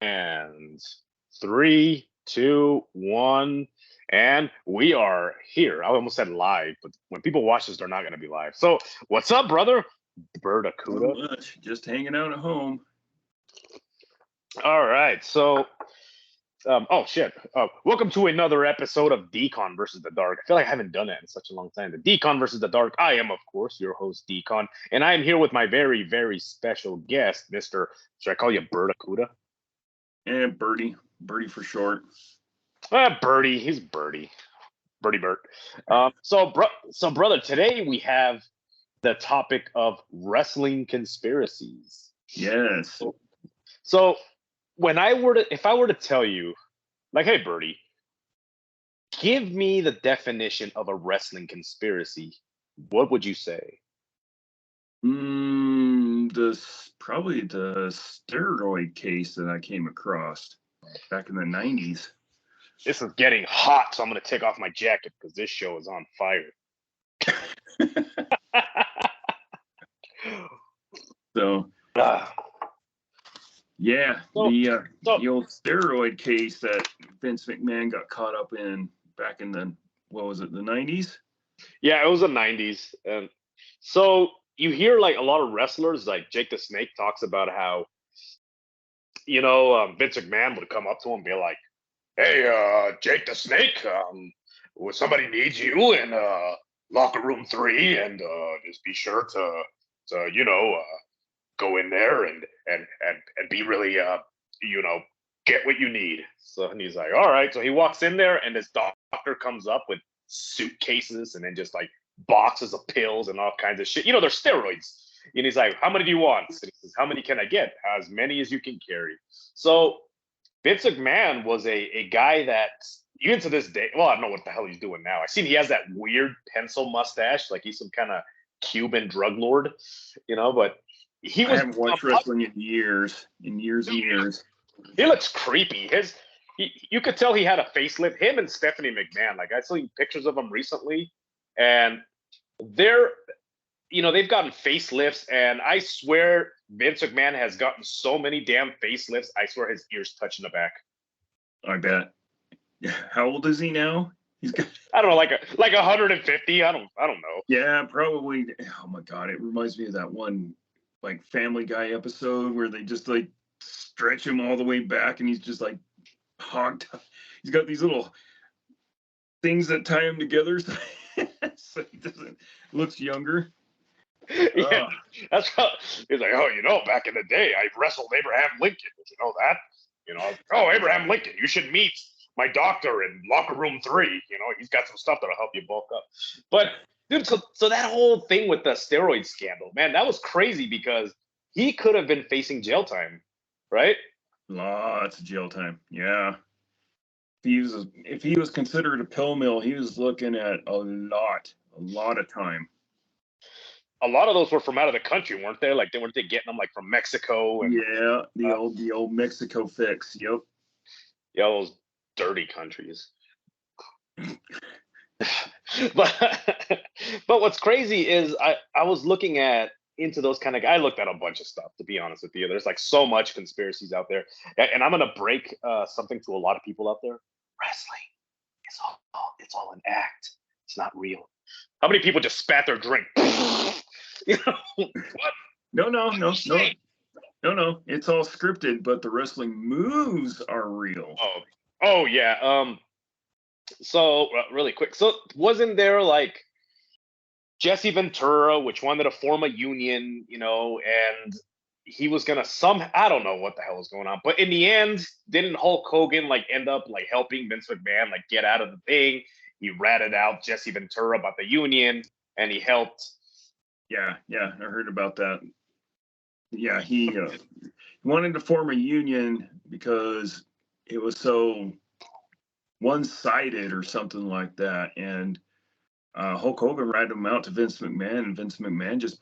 And three, two, one, and we are here. I almost said live, but when people watch this, they're not going to be live. So, what's up, brother? Not Bertacuda. much. Just hanging out at home. All right. So, oh shit. Welcome to another episode of Decon versus the Dark. I feel like I haven't done that in such a long time. The Decon versus the Dark. I am, of course, your host, Decon, and I am here with my very, very special guest, Mister. Should I call you Bertacuda? Birdie. Birdie for short. Birdie. He's Birdie. Birdie Bert. So brother, today we have the topic of wrestling conspiracies. Yes. So if I were to tell you, like, hey Birdie, give me the definition of a wrestling conspiracy, what would you say? Probably the steroid case that I came across back in the 90s. This is getting hot, so I'm gonna take off my jacket because this show is on fire. So, yeah, the old steroid case that Vince McMahon got caught up in back in the, what was it, the 90s? Yeah, it was the 90s. And so you hear like a lot of wrestlers, like Jake the Snake talks about how, Vince McMahon would come up to him and be like, hey, Jake the Snake, well, somebody needs you in locker room 3, and just be sure to go in there and be really, get what you need. So, and he's like, all right. So he walks in there, and this doctor comes up with suitcases and then just like boxes of pills and all kinds of shit. They're steroids. And he's like, how many do you want? And he says, how many can I get? As many as you can carry. So Vince McMahon was a guy that, even to this day, well, I don't know what the hell he's doing now. I seen he has that weird pencil mustache, like he's some kind of Cuban drug lord, but he was. I haven't watched wrestling in years and years. He looks creepy. You could tell he had a facelift. Him and Stephanie McMahon, like I saw pictures of them recently, and they've gotten facelifts, and I swear Vince McMahon has gotten so many damn facelifts. I swear his ears touching the back. I bet. How old is he now? He's got, I don't know, like 150. I don't know. Yeah, probably. Oh my god, it reminds me of that one like Family Guy episode where they just like stretch him all the way back, and he's just like hogged. He's got these little things that tie him together, so he looks younger. Yeah, that's how he's like. Oh, back in the day, I wrestled Abraham Lincoln. Did you know that? Oh, Abraham Lincoln, you should meet my doctor in locker room 3. He's got some stuff that'll help you bulk up. But dude, so that whole thing with the steroid scandal, man, that was crazy because he could have been facing jail time, right? Lots of jail time. Yeah. If he was considered a pill mill, he was looking at a lot of time. A lot of those were from out of the country, weren't they? Like, weren't they getting them like from Mexico? And, yeah, the old Mexico fix. Yep. Yeah, those dirty countries. but what's crazy is I was looking into those kind of. I looked at a bunch of stuff, to be honest with you. There's like so much conspiracies out there, and I'm gonna break something to a lot of people out there. Wrestling is all an act. It's not real. How many people just spat their drink? What? No. It's all scripted, but the wrestling moves are real. Oh yeah. So really quick. So wasn't there like Jesse Ventura, which wanted to form a union, and he was gonna I don't know what the hell was going on, but in the end, didn't Hulk Hogan like end up like helping Vince McMahon like get out of the thing? He ratted out Jesse Ventura about the union, and he helped. Yeah, I heard about that. Yeah, he wanted to form a union because it was so one-sided or something like that, and Hulk Hogan ratted him out to Vince McMahon, and Vince McMahon just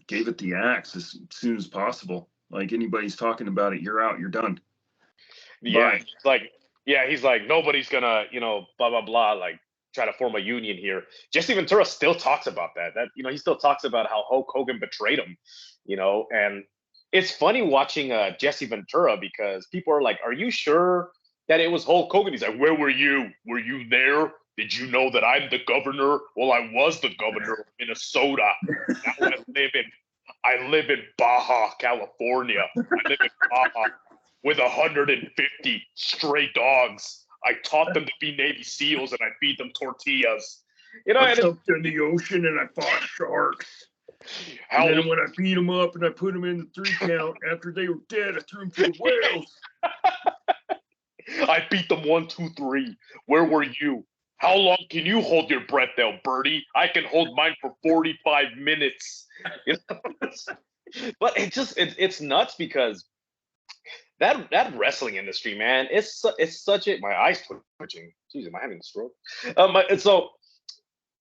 gave it the axe as soon as possible. Like, anybody's talking about it, you're out, you're done. Yeah, he's like nobody's gonna, blah blah blah, like try to form a union here. Jesse Ventura still talks about that. He still talks about how Hulk Hogan betrayed him, and it's funny watching Jesse Ventura because people are like, "Are you sure that it was Hulk Hogan?" He's like, "Where were you? Were you there? Did you know that I'm the governor? Well, I was the governor of Minnesota. Now I live in Baja, California. I live in Baja with 150 stray dogs. I taught them to be Navy SEALs and I feed them tortillas. You know, I and jumped in the ocean and I fought sharks. how And then when I beat them up and I put them in the 3 count, after they were dead, I threw them to the whales. I beat them 1, 2, 3. Where were you? How long can you hold your breath, though, Birdie? I can hold mine for 45 minutes. You know? But it's nuts because that wrestling industry, man, it's such a my eyes twitching. Jeez, am I having a stroke? So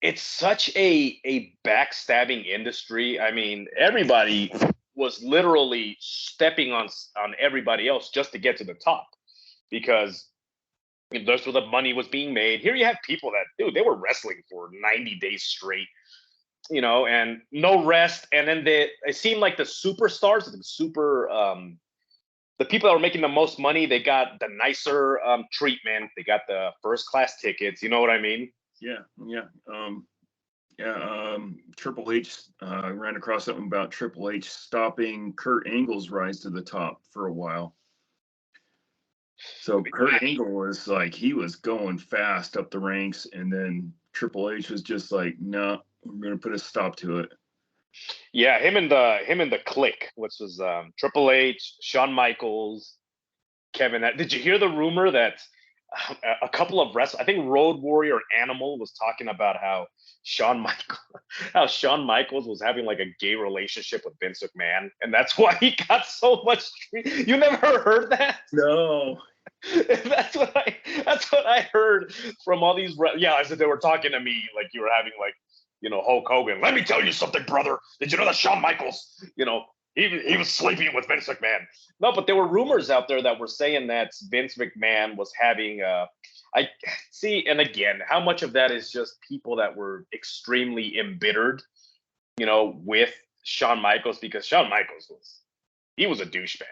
it's such a backstabbing industry. I mean, everybody was literally stepping on everybody else just to get to the top because that's where the money was being made. Here you have people that, dude, they were wrestling for 90 days straight, and no rest. And then it seemed like the superstars, the people that were making the most money, they got the nicer treatment. They got the first class tickets. You know what I mean? Yeah. Triple H, I ran across something about Triple H stopping Kurt Angle's rise to the top for a while. So Kurt Angle was like, he was going fast up the ranks, and then Triple H was just like, no, we're going to put a stop to it. Yeah, him and the Clique, which was Triple H, Shawn Michaels, Kevin. Did you hear the rumor that a couple of wrestlers, I think Road Warrior Animal was talking about how Shawn Michaels was having like a gay relationship with Vince McMahon, and that's why he got so much. You never heard that? No. That's what I heard from all these. I said they were talking to me like you were having like Hulk Hogan. Let me tell you something, brother. Did you know that Shawn Michaels, he was sleeping with Vince McMahon? No, but there were rumors out there that were saying that Vince McMahon was having I see, and again, how much of that is just people that were extremely embittered, with Shawn Michaels because Shawn Michaels was a douchebag,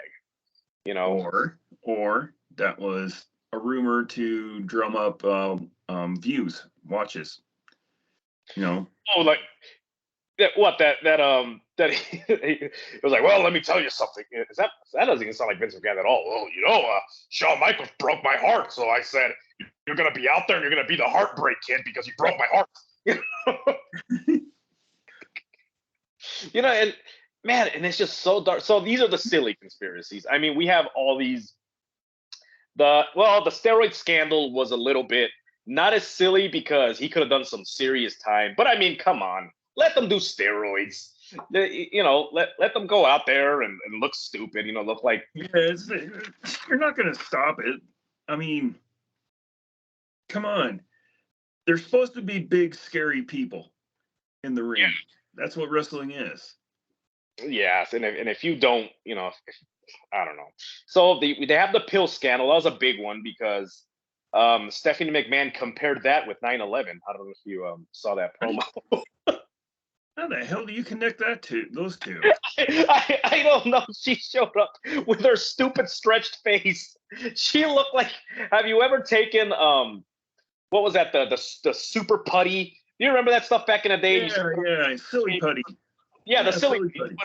Or that was a rumor to drum up views, watches. Oh, like that it was like, well, let me tell you something. That doesn't even sound like Vince McMahon at all. Well, Shawn Michaels broke my heart, so I said, you're gonna be out there and you're gonna be the heartbreak kid because you broke my heart. And man, and it's just so dark. So these are the silly conspiracies. I mean, we have all these. The steroid scandal was a little bit not as silly because he could have done some serious time. But I mean, come on, let them do steroids. Let them go out there and look stupid. Look like you're not going to stop it. I mean, come on. They're supposed to be big, scary people in the ring. Yeah. That's what wrestling is. Yes, and if you don't, I don't know. So they have the pill scandal. That was a big one because Stephanie McMahon compared that with 9/11. I don't know if you saw that promo. How the hell do you connect those two? I don't know. She showed up with her stupid stretched face. She looked like. Have you ever taken what was that? The super putty. Do you remember that stuff back in the day? Yeah, silly putty. Yeah, the silly putty.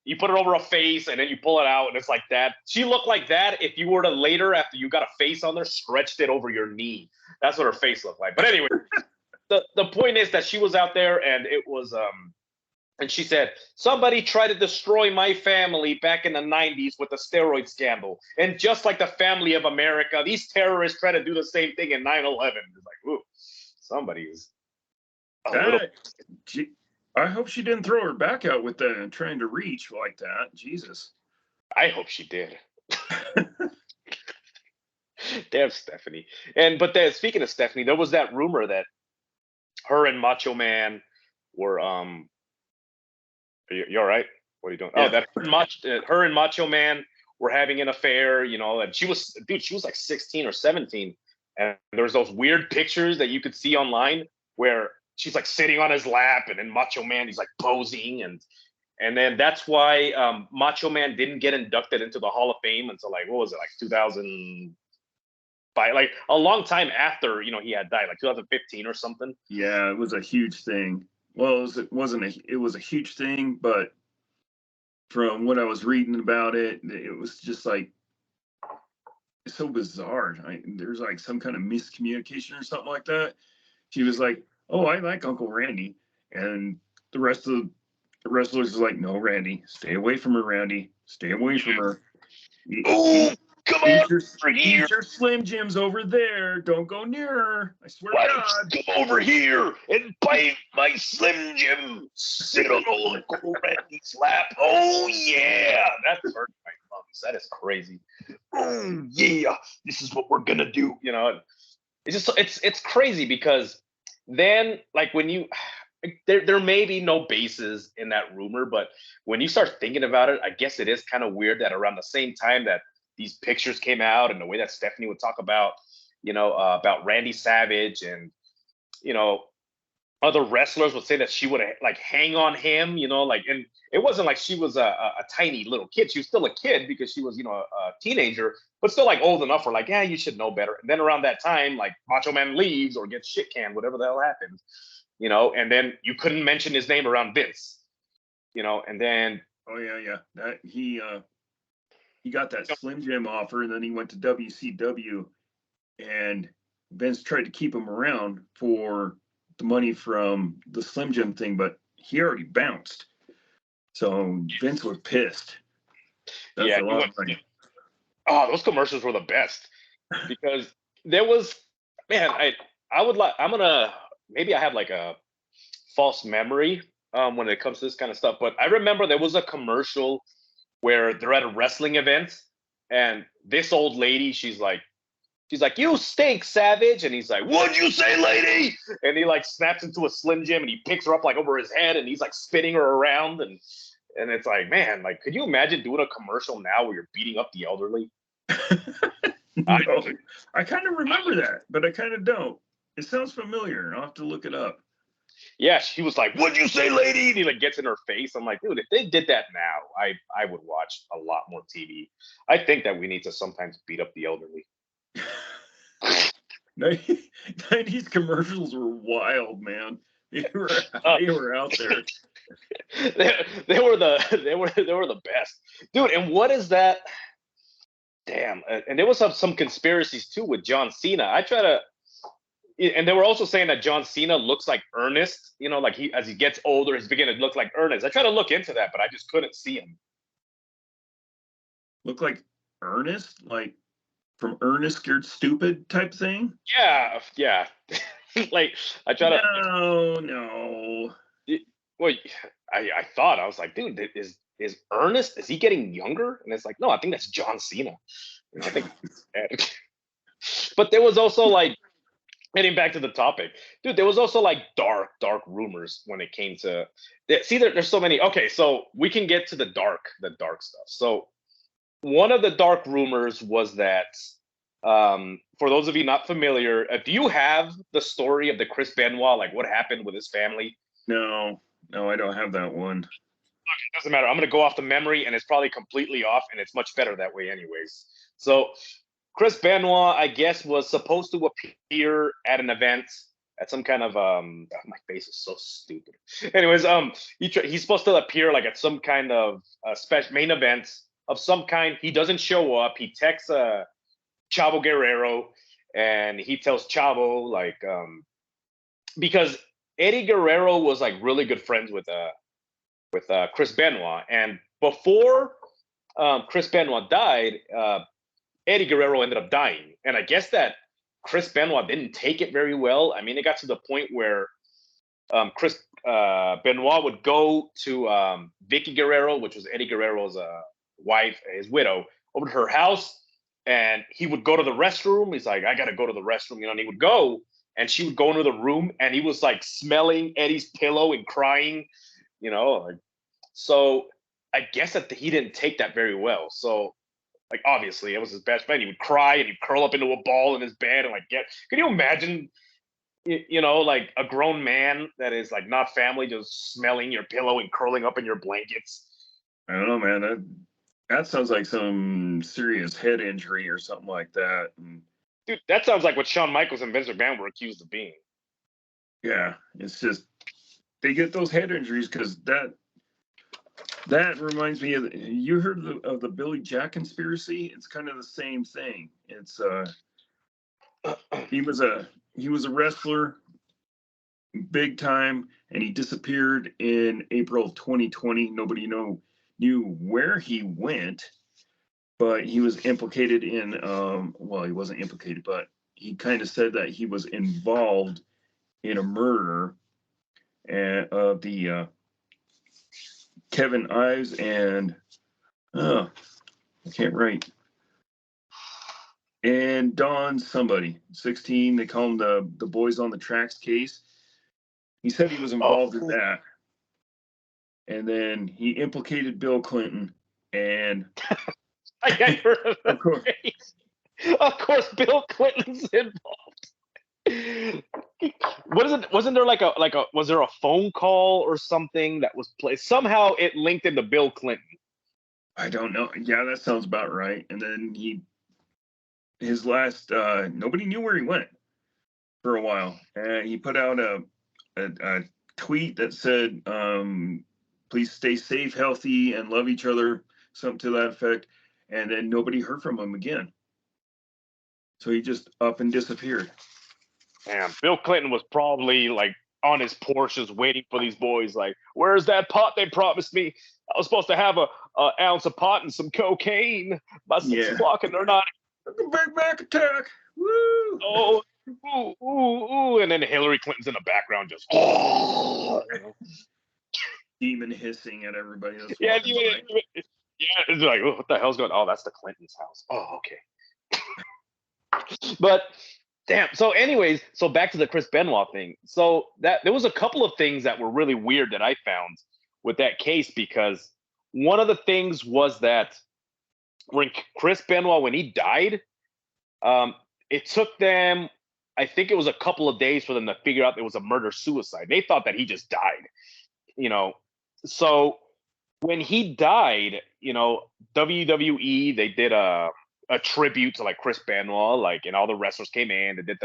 You put it over a face and then you pull it out and it's like that. She looked like that if you were to later, after you got a face on there, stretched it over your knee. That's what her face looked like. But anyway, the point is that she was out there and it was and she said, somebody tried to destroy my family back in the 90s with the steroid scandal. And just like the family of America, these terrorists try to do the same thing in 9/11. It's like, ooh, somebody is I hope she didn't throw her back out with trying to reach like that. Jesus. I hope she did. Damn, Stephanie. But speaking of Stephanie, there was that rumor that her and Macho Man were you all right? What are you doing? Yeah. Oh, that her and Macho Man were having an affair, and she was like 16 or 17. And there's those weird pictures that you could see online where she's like sitting on his lap and then Macho Man, he's like posing. And And then that's why Macho Man didn't get inducted into the Hall of Fame until like, what was it, like 2005, like a long time after, he had died, like 2015 or something. Yeah, it was a huge thing. Well, it was a huge thing, but from what I was reading about it, it was just like it's so bizarre. There's like some kind of miscommunication or something like that. She was like, "Oh, I like Uncle Randy," and the rest of the wrestlers is like, "No, Randy, stay away from her, Randy, stay away from her. Oh, come on over here. Eat your Slim Jims over there. Don't go near her. I swear to God. Come over here and bite my Slim Jim. Sit on old Uncle Randy's lap. Oh, yeah. That's hurt my lungs. That is crazy. Oh, yeah. This is what we're going to do. It's just, it's crazy because then, like, when you, there may be no basis in that rumor, but when you start thinking about it, I guess it is kind of weird that around the same time that these pictures came out and the way that Stephanie would talk about, about Randy Savage and, other wrestlers would say that she would like hang on him, like, and it wasn't like she was a tiny little kid. She was still a kid because she was, a teenager, but still like old enough for like, yeah, you should know better. And then around that time, like Macho Man leaves or gets shit canned, whatever the hell happens, and then you couldn't mention his name around Vince, and then. Oh yeah. That he got that Slim Jim offer and then he went to WCW and Vince tried to keep him around for the money from the Slim Jim thing, but he already bounced. So Vince was pissed. That's a lot of money. Oh, those commercials were the best because there was, man, maybe I have like a false memory when it comes to this kind of stuff, but I remember there was a commercial where they're at a wrestling event and this old lady, she's like, "You stink, Savage," and he's like, "What'd you say, lady?" And he like snaps into a Slim Jim and he picks her up like over his head and he's like spinning her around and it's like, man, like, could you imagine doing a commercial now where you're beating up the elderly? No, I kind of remember that, but I kind of don't. It sounds familiar. I'll have to look it up. Yeah, she was like, "What'd you say, lady?" And he like gets in her face. I'm like, dude, if they did that now, I would watch a lot more TV. I think that we need to sometimes beat up the elderly. 90s commercials were wild, man. They were out there. They were the best, dude. And what is that? Damn. And there was some conspiracies too with John Cena. And they were also saying that John Cena looks like Ernest. Like as he gets older, he's beginning to look like Ernest. I tried to look into that, but I just couldn't see him. Look like Ernest, like from Ernest Scared Stupid type thing. Yeah. Like I try to. No. Well, I thought I was like, dude, is Ernest? Is he getting younger? And it's like, no, I think that's John Cena. I think. But there was also like. Getting back to the topic, dude, there was also like dark rumors when it came to. See, there's so many. Okay, so we can get to the dark stuff. So one of the dark rumors was that, for those of you not familiar, do you have the story of the Chris Benoit, like what happened with his family? No, I don't have that one. It doesn't matter. I'm going to go off the memory, and it's probably completely off, and it's much better that way, anyways. So. Chris Benoit, I guess, was supposed to appear at an event at some kind of my face is so stupid. Anyways, he's supposed to appear like at some kind of special main event of some kind. He doesn't show up. He texts Chavo Guerrero, and he tells Chavo like because Eddie Guerrero was like really good friends with Chris Benoit, and before Chris Benoit died. Eddie Guerrero ended up dying. And I guess that Chris Benoit didn't take it very well. I mean, it got to the point where Chris Benoit would go to Vicky Guerrero, which was Eddie Guerrero's wife, his widow, over to her house. And he would go to the restroom. He's like, I got to go to the restroom, and he would go. And she would go into the room, and he was like smelling Eddie's pillow and crying, So I guess that he didn't take that very well. So, like, obviously, it was his best friend. He would cry and he'd curl up into a ball in his bed and like can you imagine you know, like a grown man that is like not family, just smelling your pillow and curling up in your blankets. I don't know, man. That sounds like some serious head injury or something like that. And Dude, that sounds like what Shawn Michaels and Vince McMahon were accused of being. yeah, it's just they get those head injuries because that reminds me of you heard of the Billy Jack conspiracy? It's kind of the same thing. It's he was a wrestler big time, and he disappeared in April of 2020. Nobody knew where he went, but he was implicated in well, he wasn't implicated, but he kind of said that he was involved in a murder of the Kevin Ives and oh, I can't write. And Don somebody 16. They call him the Boys on the Tracks case. He said he was involved in that, and then he implicated Bill Clinton, and I heard of of course, Of course, Bill Clinton's involved. What is it? Wasn't there like a was there a phone call or something that was played? Somehow it linked into Bill Clinton. I don't know. Yeah, that sounds about right. And then his last nobody knew where he went for a while, and he put out a tweet that said, "Please stay safe, healthy, and love each other," something to that effect. And then nobody heard from him again. So he just up and disappeared. Damn, Bill Clinton was probably like on his porch just waiting for these boys. Like, where's that pot they promised me? I was supposed to have a ounce of pot and some cocaine by 6 o'clock, and they're not. Big Mac attack! Woo! Oh, ooh, ooh, ooh, and then Hillary Clinton's in the background just. Oh, Demon hissing at everybody that's yeah, walking by. yeah, it's like, oh, what the hell's going on? Oh, that's the Clinton's house. Oh, okay. But damn. So, anyways, so back to the Chris Benoit thing. So that there was a couple of things that were really weird that I found with that case, because one of the things was that when Chris Benoit, when he died, it took them, I think it was a couple of days for them to figure out it was a murder suicide. They thought that he just died, you know. So when he died, you know, WWE, they did a tribute to like Chris Benoit, like, and all the wrestlers came in. They did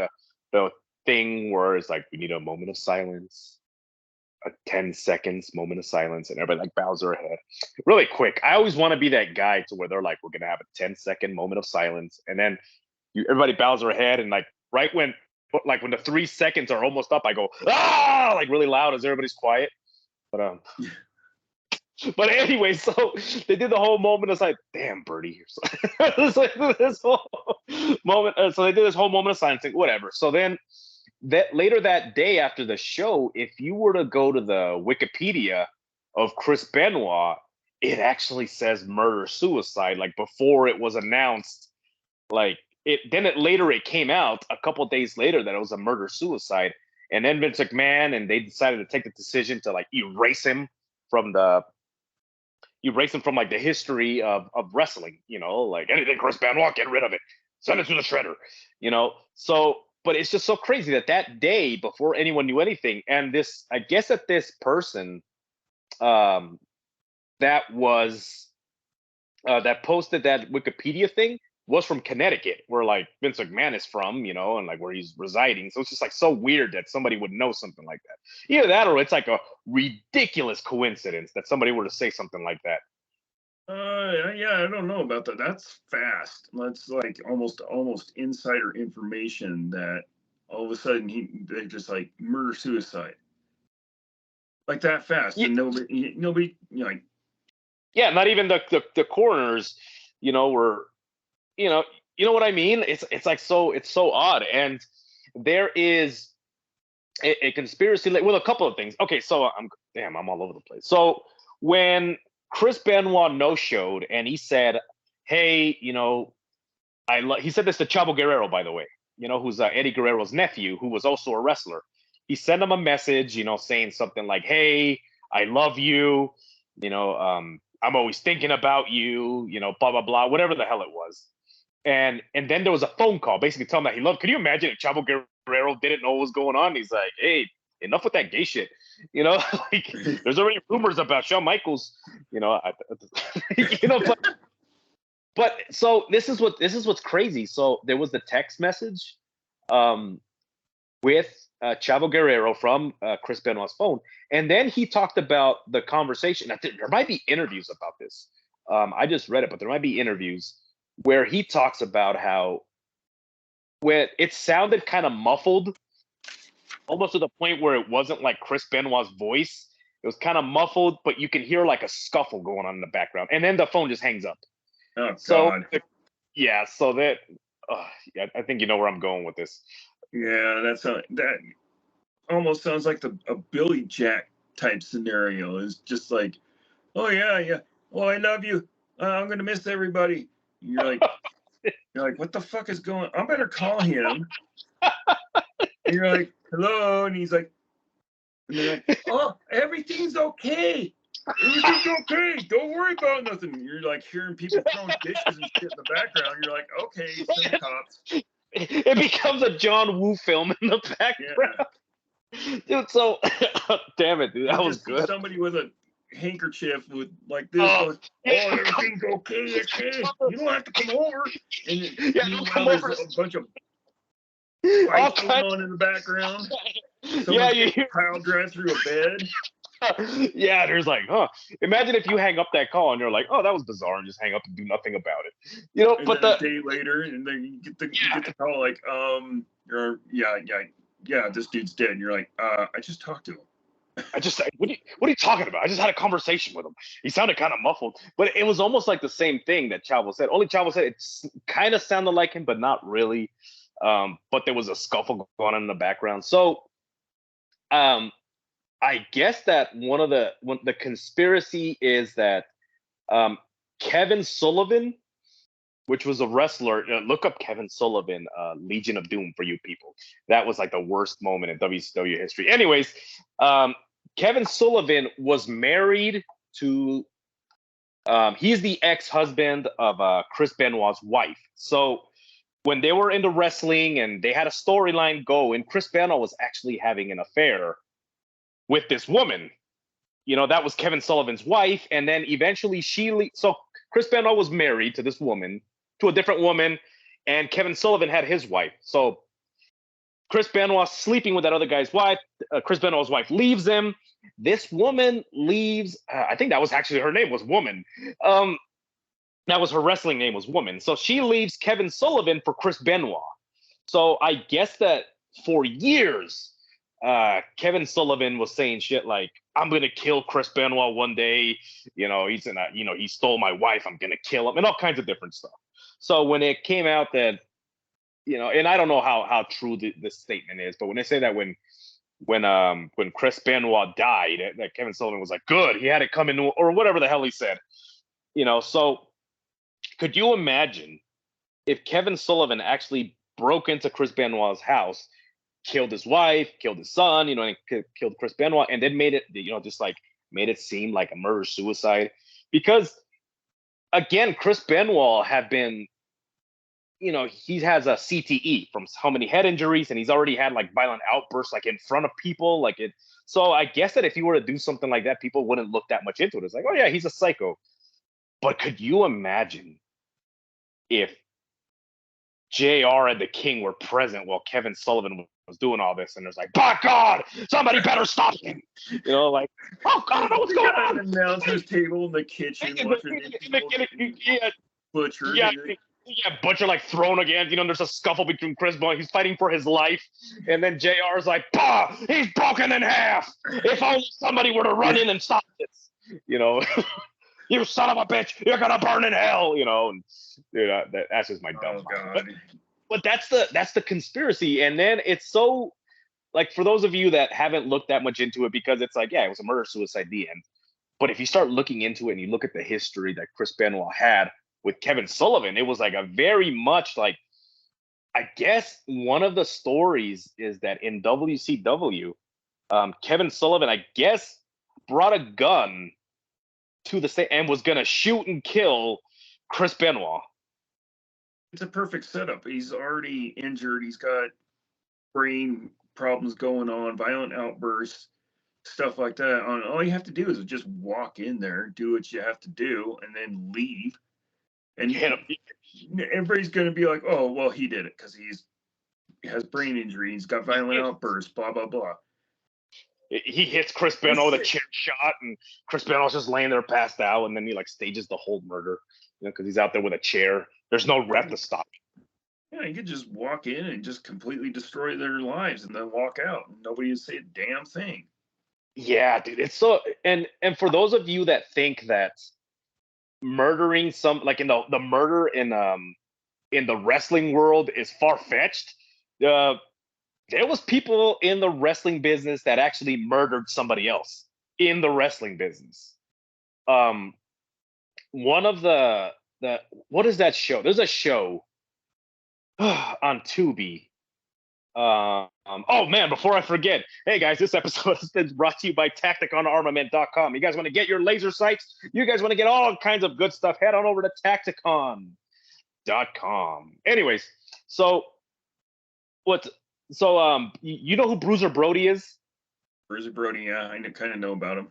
the thing where it's like we need a moment of silence, a 10 seconds moment of silence, and everybody like bows their head really quick. I always want to be that guy to where they're like, we're gonna have a 10-second moment of silence, and then everybody bows their head, and like right when like when the 3 seconds are almost up, I go ah like really loud as everybody's quiet. But anyway, so they did the whole moment. It's like, damn, Birdie. So, it's like this whole moment. So they did this whole moment of silence, whatever. So then that later that day after the show, if you were to go to the Wikipedia of Chris Benoit, it actually says murder suicide. Like before it was announced, like it later it came out a couple days later that it was a murder suicide. And then Vince McMahon and they decided to take the decision to like erase him from like the history of wrestling, you know, like anything Chris Benoit, get rid of it, send it to the shredder, you know. So, but it's just so crazy that day before anyone knew anything, and this, I guess that this person, that was that posted that Wikipedia thing was from Connecticut, where like Vince McMahon is from, you know, and like where he's residing. So it's just like so weird that somebody would know something like that. Either that, or it's like a ridiculous coincidence that somebody were to say something like that. Yeah, I don't know about that. That's fast. That's like almost insider information that all of a sudden they just like murder suicide like that fast, Yeah, and nobody like yeah, not even the coroners, you know, were, you know, you know what I mean? It's like it's so odd, and there is a conspiracy like with a couple of things. Okay, so I'm all over the place. So when Chris Benoit no showed and he said, "Hey, you know, he said this to Chavo Guerrero, by the way, you know, who's Eddie Guerrero's nephew, who was also a wrestler. He sent him a message, you know, saying something like, "Hey, I love you, you know, I'm always thinking about you, you know, blah blah blah, whatever the hell it was." and then there was a phone call basically telling him that he loved. Could you imagine if Chavo Guerrero didn't know what was going on? He's like, hey, enough with that gay shit. You know, like there's already rumors about Shawn Michaels. You know, you know, but so this is what's crazy. So there was the text message um, with Chavo Guerrero from Chris Benoit's phone, and then he talked about the conversation. There might be interviews about this. I just read it, but there might be interviews where he talks about how when it sounded kind of muffled, almost to the point where it wasn't like Chris Benoit's voice. It was kind of muffled, but you can hear like a scuffle going on in the background, and then the phone just hangs up. Oh So God. yeah, so that yeah, I think you know where I'm going with this. Yeah, that almost sounds like a Billy Jack type scenario. It's just like, oh yeah, yeah. Oh, I love you. I'm gonna miss everybody. You're like, what the fuck is going? I better call him. And you're like, hello, and he's like, and they're like, oh, everything's okay. Everything's okay. Don't worry about nothing. And you're like hearing people throwing dishes and shit in the background. You're like, okay, send the cops. It becomes a John Woo film in the background. Yeah. Dude, so damn it, dude, that was good. Somebody with a handkerchief with like this going, oh, everything's okay, okay. You don't have to come over. And yeah, meanwhile, there's a bunch of fights going on in the background. Yeah, you hear pile drive through a bed. Yeah, there's like, imagine if you hang up that call and you're like, oh, that was bizarre, and just hang up and do nothing about it. You know, and but then a day later, and then you get the call like, this dude's dead. And you're like, I just talked to him. What are you talking about? I just had a conversation with him. He sounded kind of muffled, but it was almost like the same thing that Chavo said. Only Chavo said it kind of sounded like him, but not really. But there was a scuffle going on in the background. So, I guess that one of the conspiracy is that Kevin Sullivan, which was a wrestler. Look up Kevin Sullivan, Legion of Doom for you people. That was like the worst moment in WCW history. Anyways, Kevin Sullivan was married to. He's the ex-husband of Chris Benoit's wife. So when they were into wrestling and they had a storyline going, Chris Benoit was actually having an affair with this woman. You know, that was Kevin Sullivan's wife. And then eventually so Chris Benoit was married to this woman, to a different woman, and Kevin Sullivan had his wife. So Chris Benoit sleeping with that other guy's wife. Chris Benoit's wife leaves him. This woman leaves. I think that was actually her name was Woman. That was her wrestling name was Woman. So she leaves Kevin Sullivan for Chris Benoit. So I guess that for years, Kevin Sullivan was saying shit like, I'm going to kill Chris Benoit one day. You know, he stole my wife. I'm going to kill him, and all kinds of different stuff. So when it came out that, you know, and I don't know how true this statement is, but when they say that when Chris Benoit died, that Kevin Sullivan was like, good, he had it coming, or whatever the hell he said. You know, so could you imagine if Kevin Sullivan actually broke into Chris Benoit's house, killed his wife, killed his son, you know, and killed Chris Benoit, and then made it, you know, just like made it seem like a murder suicide? Because again, Chris Benoit had been, you know, he has a CTE from how many head injuries, and he's already had like violent outbursts like in front of people, like it. So I guess that if he were to do something like that, people wouldn't look that much into it. It's like, oh yeah, he's a psycho. But could you imagine if JR and the King were present while Kevin Sullivan was doing all this, and there's like, by God, somebody better stop him. You know, like, oh God, what's going on? An announcer's table in the kitchen, butcher. Yeah, Butcher like thrown again. You know, there's a scuffle between Chris Benoit. He's fighting for his life. And then JR's like, bah, he's broken in half. If only somebody were to run in and stop this. You know, you son of a bitch, you're going to burn in hell. You know, and dude, that's just my dumb mind. But that's the conspiracy. And then it's so, like, for those of you that haven't looked that much into it, because it's like, yeah, it was a murder-suicide at the end. But if you start looking into it and you look at the history that Chris Benoit had with Kevin Sullivan, it was like a very much like, I guess one of the stories is that in WCW, Kevin Sullivan, I guess, brought a gun to the state and was going to shoot and kill Chris Benoit. it's a perfect setup. He's already injured. He's got brain problems going on, violent outbursts, stuff like that. All you have to do is just walk in there, do what you have to do, and then leave. And Hit him. everybody's going to be like, "Oh, well, he did it because he has brain injury. He's got violent outbursts. Blah blah blah." He hits Chris Benoit with a chair shot, and Chris Benoit's just laying there passed out, and then he like stages the whole murder, because he's out there with a chair. There's no ref to stop him. Yeah, you could just walk in and just completely destroy their lives, and then walk out, and nobody would say a damn thing. Yeah, dude, it's so. And for those of you that think that murdering some, like in the murder in the wrestling world is far fetched, uh, there was people in the wrestling business that actually murdered somebody else in the wrestling business. Um, one of the what is that show? There's a show on Tubi. Oh man, before I forget, hey guys, this episode has been brought to you by TacticonArmament.com. You guys want to get your laser sights? You guys want to get all kinds of good stuff? Head on over to Tacticon.com. Anyways, so what? So you know who Bruiser Brody is? Bruiser Brody, yeah, I kind of know about him.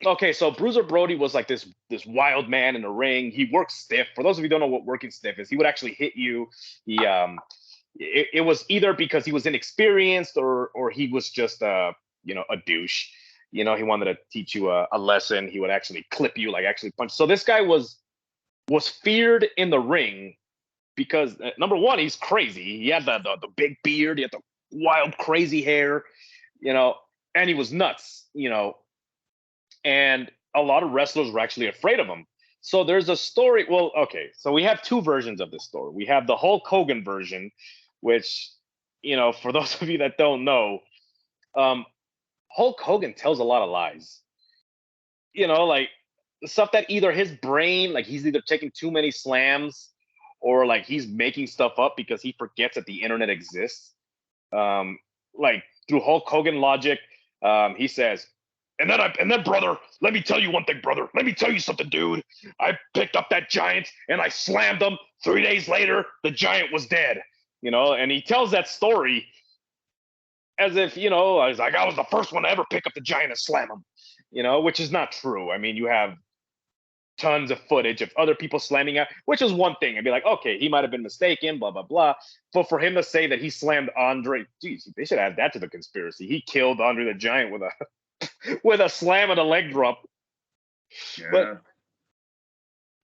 Okay, so Bruiser Brody was like this wild man in the ring. He worked stiff. For those of you who don't know what working stiff is, he would actually hit you. It was either because he was inexperienced or he was just a douche. He wanted to teach you a lesson. He would actually clip you, like actually punch. So this guy was feared in the ring because number one, he's crazy. He had the big beard, he had the wild crazy hair, and he was nuts, and a lot of wrestlers were actually afraid of him. So there's a story. Well, okay, so we have two versions of this story. We have the Hulk Hogan version, which, for those of you that don't know, Hulk Hogan tells a lot of lies. Like stuff that either his brain, like he's either taking too many slams, or like he's making stuff up because he forgets that the internet exists. Like through Hulk Hogan logic, he says, and then, brother, let me tell you one thing, brother. Let me tell you something, dude. I picked up that giant and I slammed him. 3 days later, the giant was dead. And he tells that story as if, I was like, I was the first one to ever pick up the giant and slam him, which is not true. I mean, you have tons of footage of other people slamming out, which is one thing. I'd be like, okay, he might have been mistaken, blah, blah, blah. But for him to say that he slammed Andre, geez, they should add that to the conspiracy. He killed Andre the Giant with a slam and a leg drop. Yeah. But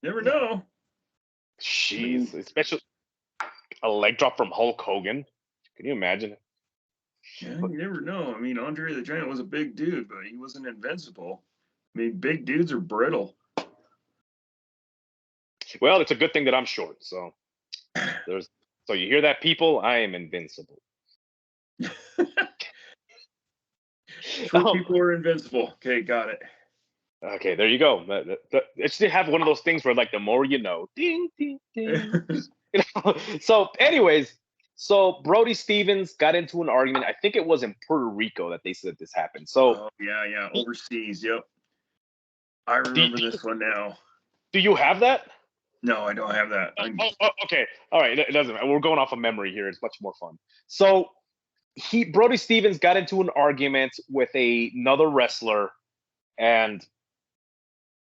never know. Jeez, especially a leg drop from Hulk Hogan. Can you imagine it? Yeah, you never know. I mean, Andre the Giant was a big dude, but he wasn't invincible. I mean, big dudes are brittle. Well, it's a good thing that I'm short. So you hear that, people? I am invincible. Short people are invincible. Okay, got it. Okay, there you go. It's to have one of those things where, like, the more you know. Ding, ding, ding. So, anyways, Brody Stevens got into an argument. I think it was in Puerto Rico that they said this happened. So, yeah, overseas. Yep, I remember this one now. Do you have that? No, I don't have that. Okay, all right. It doesn't matter. We're going off of memory here. It's much more fun. So, Brody Stevens got into an argument with another wrestler, and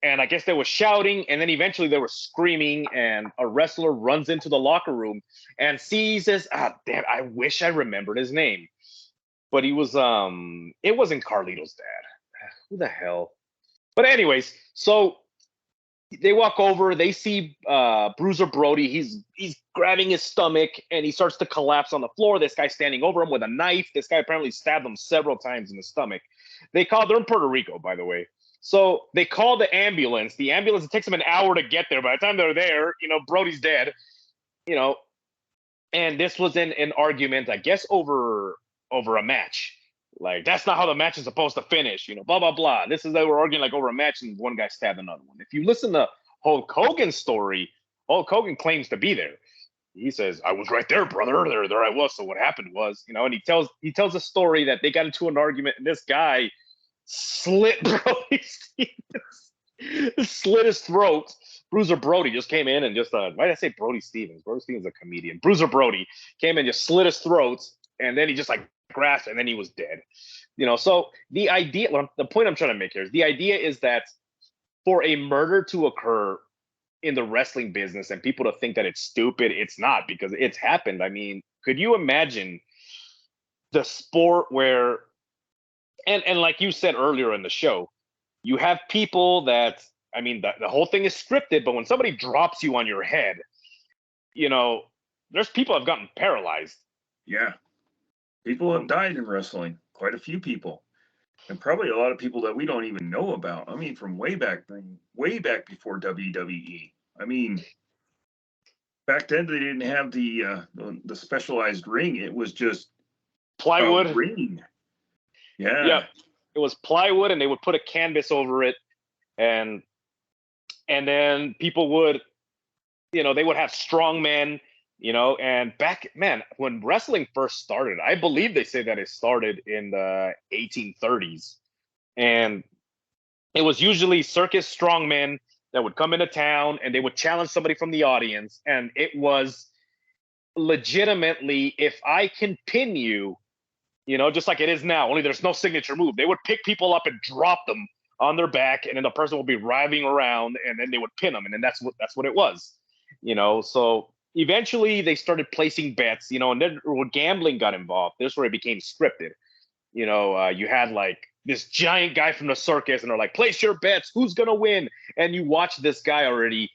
I guess they were shouting, and then eventually they were screaming, and a wrestler runs into the locker room and sees this. Damn, I wish I remembered his name. But he was, it wasn't Carlito's dad. Who the hell? But anyways, so they walk over, they see Bruiser Brody. He's grabbing his stomach, and he starts to collapse on the floor. This guy standing over him with a knife. This guy apparently stabbed him several times in the stomach. They're in Puerto Rico, by the way. So they call the ambulance. The ambulance, it takes them an hour to get there. By the time they're there, Brody's dead. And this was an argument, I guess, over a match. Like, that's not how the match is supposed to finish, blah, blah, blah. They were arguing like over a match, and one guy stabbed another one. If you listen to Hulk Hogan's story, Hulk Hogan claims to be there. He says, I was right there, brother. There I was. So what happened was, and he tells a story that they got into an argument, and this guy slit Brody Stevens, slit his throat. Bruiser Brody just came in and just why did I say Brody Stevens? Brody Stevens is a comedian. Bruiser Brody came in, just slit his throats, and then he just like grasped, and then he was dead. So the idea, the point I'm trying to make here is the idea is that for a murder to occur in the wrestling business and people to think that it's stupid, it's not, because it's happened. I mean, could you imagine the sport where, and like you said earlier in the show, you have people that, I mean, the whole thing is scripted, but when somebody drops you on your head, there's people have gotten paralyzed. Yeah. People have died in wrestling, quite a few people. And probably a lot of people that we don't even know about. I mean, from way back before WWE. I mean, back then they didn't have the specialized ring. It was just plywood a ring. Yeah, it was plywood, and they would put a canvas over it, and then people would, they would have strong men, and back, man, when wrestling first started, I believe they say that it started in the 1830s, and it was usually circus strongmen that would come into town and they would challenge somebody from the audience, and it was legitimately, if I can pin you, just like it is now, only there's no signature move. They would pick people up and drop them on their back, and then the person will be writhing around, and then they would pin them, and then that's what it was. So eventually they started placing bets, and then when gambling got involved, this is where it became scripted. You had like this giant guy from the circus, and they're like, place your bets, who's gonna win? And you watch this guy already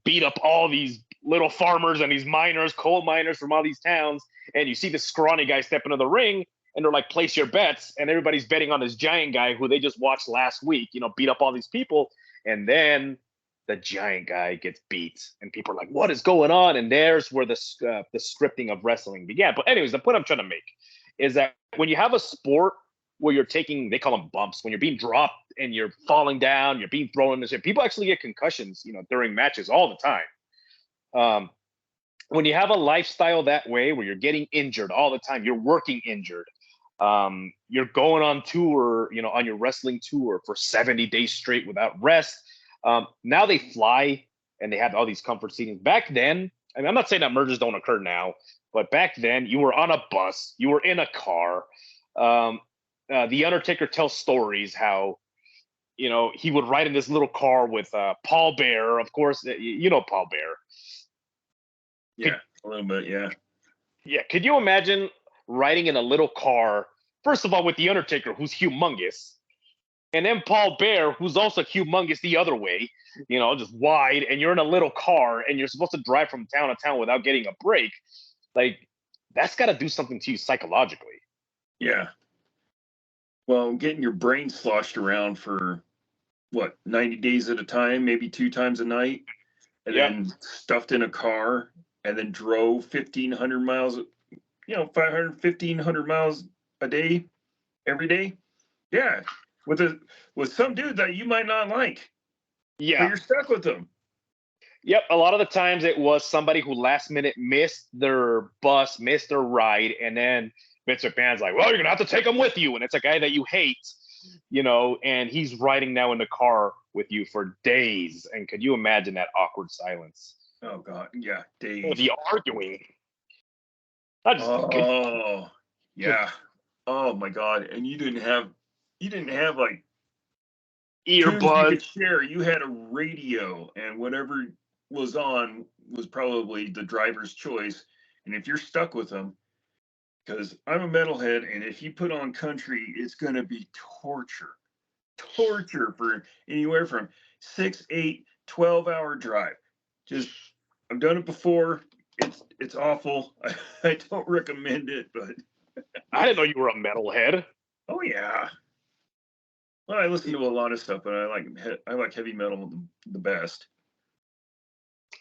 beat up all these little farmers and these miners, coal miners from all these towns, and you see this scrawny guy step into the ring, and they're like, place your bets, and everybody's betting on this giant guy who they just watched last week, beat up all these people, and then the giant guy gets beat, and people are like, what is going on? And there's where the scripting of wrestling began. But anyways, the point I'm trying to make is that when you have a sport where you're taking, they call them bumps, when you're being dropped and you're falling down, you're being thrown in the shit, people actually get concussions, during matches all the time. When you have a lifestyle that way, where you're getting injured all the time, you're working injured, you're going on tour, on your wrestling tour for 70 days straight without rest. Now they fly and they have all these comfort seating. Back then, I mean, I'm not saying that mergers don't occur now, but back then you were on a bus, you were in a car. The Undertaker tells stories how, he would ride in this little car with Paul Bearer. Of course, Paul Bearer. Yeah, a little bit, yeah. Yeah, could you imagine riding in a little car, first of all, with The Undertaker, who's humongous, and then Paul Bearer, who's also humongous the other way, just wide, and you're in a little car, and you're supposed to drive from town to town without getting a break. Like, that's got to do something to you psychologically. Yeah. Well, getting your brain sloshed around for, 90 days at a time, maybe 2 times a night, and then stuffed in a car, and then drove 1,500 miles, 500, 1,500 miles a day, every day. Yeah. With some dude that you might not like. Yeah. But you're stuck with them. Yep. A lot of the times it was somebody who last minute missed their bus, missed their ride, and then Vince McMahon's like, well, you're going to have to take them with you. And it's a guy that you hate, and he's riding now in the car with you for days. And could you imagine that awkward silence? Oh, God. Yeah. Days. The arguing. Yeah. Oh, my God. And you didn't have like earbuds you could share. You had a radio, and whatever was on was probably the driver's choice. And if you're stuck with them, because I'm a metalhead, and if you put on country, it's going to be torture for anywhere from 6, 8, 12-hour drive. Just, I've done it before. It's awful. I don't recommend it, but I didn't know you were a metalhead. Oh yeah. Well, I listen to a lot of stuff, but I like heavy metal the best.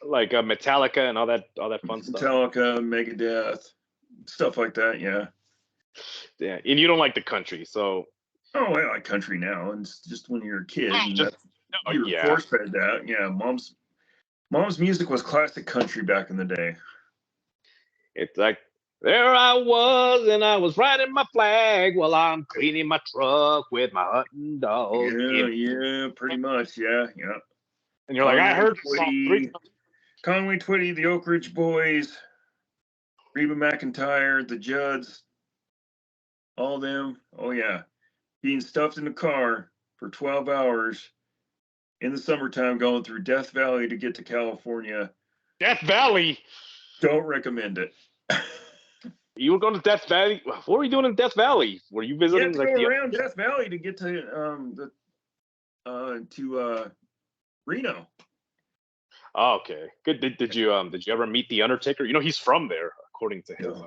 Like Metallica and all that fun stuff. Metallica, Megadeth, stuff like that. Yeah. Yeah, and you don't like the country, so. Oh, I like country now. And it's just when you're a kid, you were force fed that. Yeah, mom's music was classic country back in the day. It's like, there I was, and I was riding my flag while I'm cleaning my truck with my hunting dog. Yeah, pretty much. Yeah. And you're like, I heard the song 3 times. Conway Twitty, the Oak Ridge Boys, Reba McEntire, the Judds, all them. Oh yeah, being stuffed in the car for 12 hours in the summertime, going through Death Valley to get to California. Death Valley. Don't recommend it. You were going to Death Valley. What were you doing in Death Vally? Were you visiting You have to go around Death Valley to get to Reno. Oh, okay, good. Did you ever meet the Undertaker? You know, he's from there, according to his.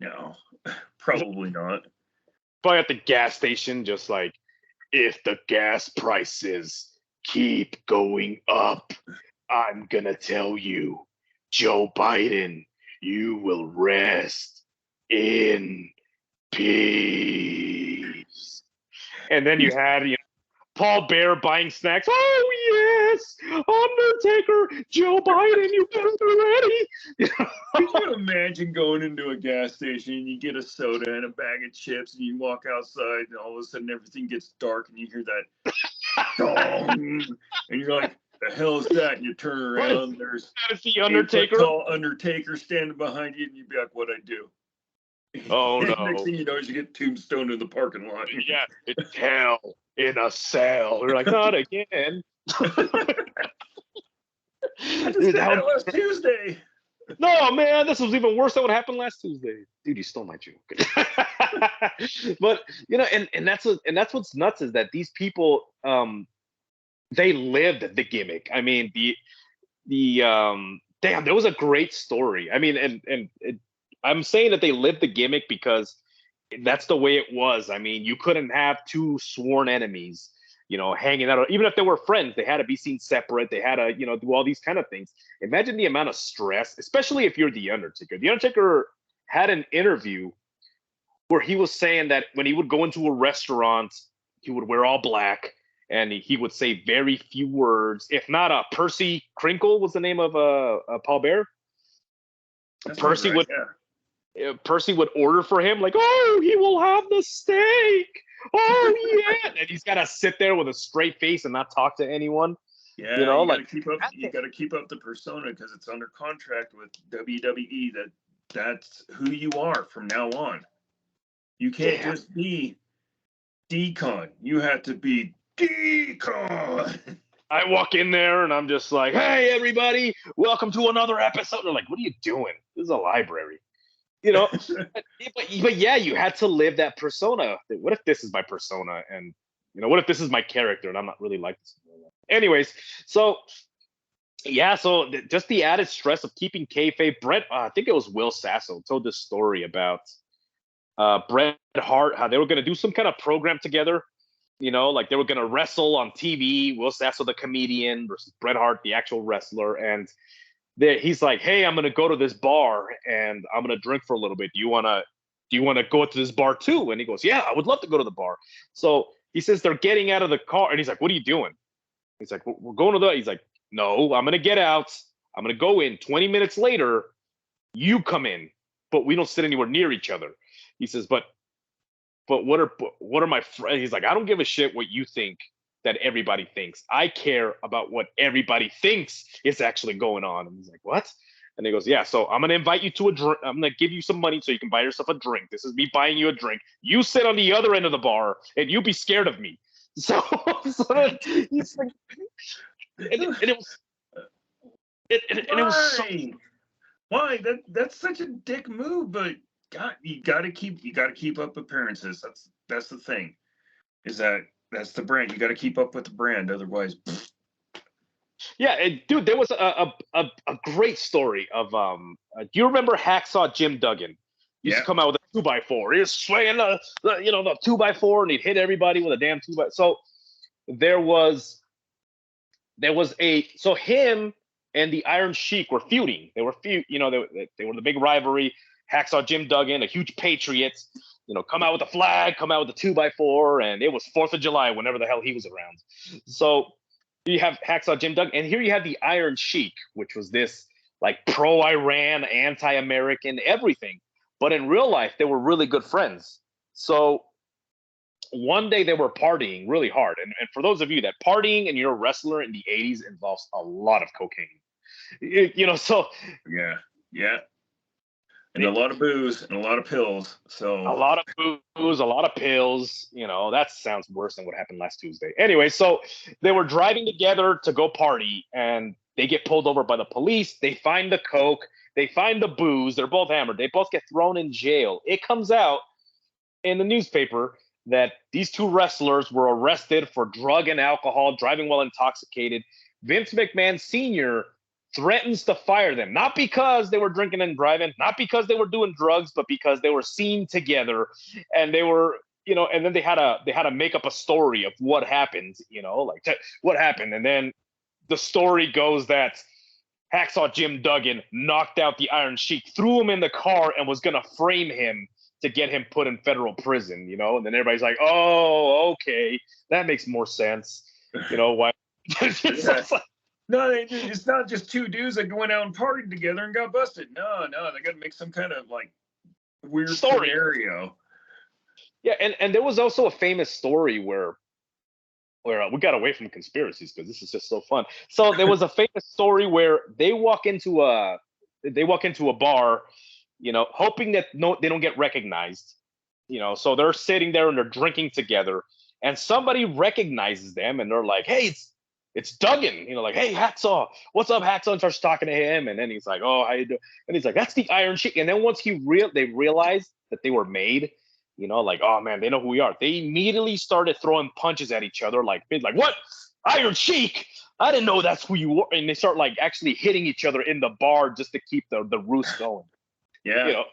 No, probably not. Probably at the gas station, just like, if the gas prices keep going up, I'm gonna tell you, Joe Biden, you will rest in peace. And then you had, Paul Bear buying snacks. Oh yes, Undertaker, Joe Biden, you better be ready. Can you imagine going into a gas station and you get a soda and a bag of chips and you walk outside and all of a sudden everything gets dark and you hear that dong and you're like, the hell is that? And you turn around, there's the Undertaker, tall Undertaker standing behind you, and you'd be like, "What'd I do?" Oh no! Next thing you know, is you get tombstoned in the parking lot. Yeah, it's hell in a cell. You're like, not again. I just did that last Tuesday. No, man, this was even worse than what happened last Tuesday. Dude, you stole my joke. But and that's what's nuts is that these people, they lived the gimmick. I mean, damn, there was a great story. I mean, and I'm saying that they lived the gimmick because that's the way it was. I mean, you couldn't have two sworn enemies, hanging out. Even if they were friends, they had to be seen separate. They had to, do all these kind of things. Imagine the amount of stress, especially if you're The Undertaker. The Undertaker had an interview where he was saying that when he would go into a restaurant, he would wear all black and he would say very few words. If not, Percy Crinkle was the name of Paul Bear. Percy would. Yeah. Percy would order for him, like, oh, he will have the steak. Oh, yeah. And he's got to sit there with a straight face and not talk to anyone. Yeah, you got to keep up the persona because it's under contract with WWE that's who you are from now on. You can't just be Decon. You have to be Decon. I walk in there and I'm just like, hey, everybody, welcome to another episode. They're like, what are you doing? This is a library. But yeah, you had to live that persona. What if this is my persona, and what if this is my character, and I'm not really like this? Anyways, so just the added stress of keeping kayfabe. Bret, I think it was Will Sasso, told this story about Bret Hart, how they were going to do some kind of program together. Like they were going to wrestle on TV. Will Sasso, the comedian, versus Bret Hart, the actual wrestler, and he's like, hey, I'm gonna go to this bar and I'm gonna drink for a little bit. Do you wanna go to this bar too? And he goes, yeah, I would love to go to the bar. So he says they're getting out of the car, and he's like, what are you doing? He's like, we're going to he's like, no, I'm gonna get out. I'm gonna go in. 20 minutes later, you come in, but we don't sit anywhere near each other. He says, but what are my friends? He's like, I don't give a shit what you think that everybody thinks. I care about what everybody thinks is actually going on. And he's like, what? And he goes, yeah, so I'm going to invite you to a drink. I'm going to give you some money so you can buy yourself a drink. This is me buying you a drink. You sit on the other end of the bar and you be scared of me. So he's like, it was so, why? That's such a dick move, but God, you gotta keep up appearances. That's the thing. That's the brand. You got to keep up with the brand, otherwise. Yeah, dude, there was a great story of do you remember Hacksaw Jim Duggan? He used to come out with a 2x4. He was swinging the 2x4, and he'd hit everybody with a damn 2x4. So there was so him and the Iron Sheik were feuding. They were they were the big rivalry. Hacksaw Jim Duggan, a huge patriot, come out with a flag, come out with a 2x4, and it was 4th of July whenever the hell he was around. So you have Hacksaw Jim Duggan, and here you have the Iron Sheik, which was this like pro-Iran, anti-American, everything. But in real life, they were really good friends. So one day they were partying really hard. And for those of you that partying and you're a wrestler in the 80s involves a lot of cocaine. So Yeah, yeah, and a lot of booze and a lot of pills. a So lot of booze, a lot of pills. That sounds worse than what happened last Tuesday. Anyway, so they were driving together to go party, and they get pulled over by the police. They find the coke, they find the booze. They're both hammered. They both get thrown in jail. It comes out in the newspaper that these two wrestlers were arrested for drug and alcohol, driving while intoxicated. Vince McMahon Sr. threatens to fire them, not because they were drinking and driving, not because they were doing drugs, but because they were seen together, and they were, and then they had to make up a story of what happened, what happened, and then the story goes that Hacksaw Jim Duggan knocked out the Iron Sheik, threw him in the car, and was gonna frame him to get him put in federal prison, and then everybody's like, oh, okay, that makes more sense. Why? Yeah. No, it's not just two dudes that went out and partied together and got busted. No, they got to make some kind of like weird story. Scenario. Yeah, and there was also a famous story where we got away from conspiracies because this is just so fun. So there was a famous story where they walk into a bar, hoping that they don't get recognized. So they're sitting there and they're drinking together, and somebody recognizes them, and they're like, "Hey, it's Duggan." Like, "Hey, Hacksaw, what's up, Hacksaw?" And starts talking to him, and then he's like, "Oh, how you doing?" And he's like, "That's the Iron Sheik." And then once they realized that they were made, like, "Oh man, they know who we are." They immediately started throwing punches at each other, like, "What? Iron Sheik? I didn't know that's who you were." And they start like actually hitting each other in the bar just to keep the roost going. Yeah,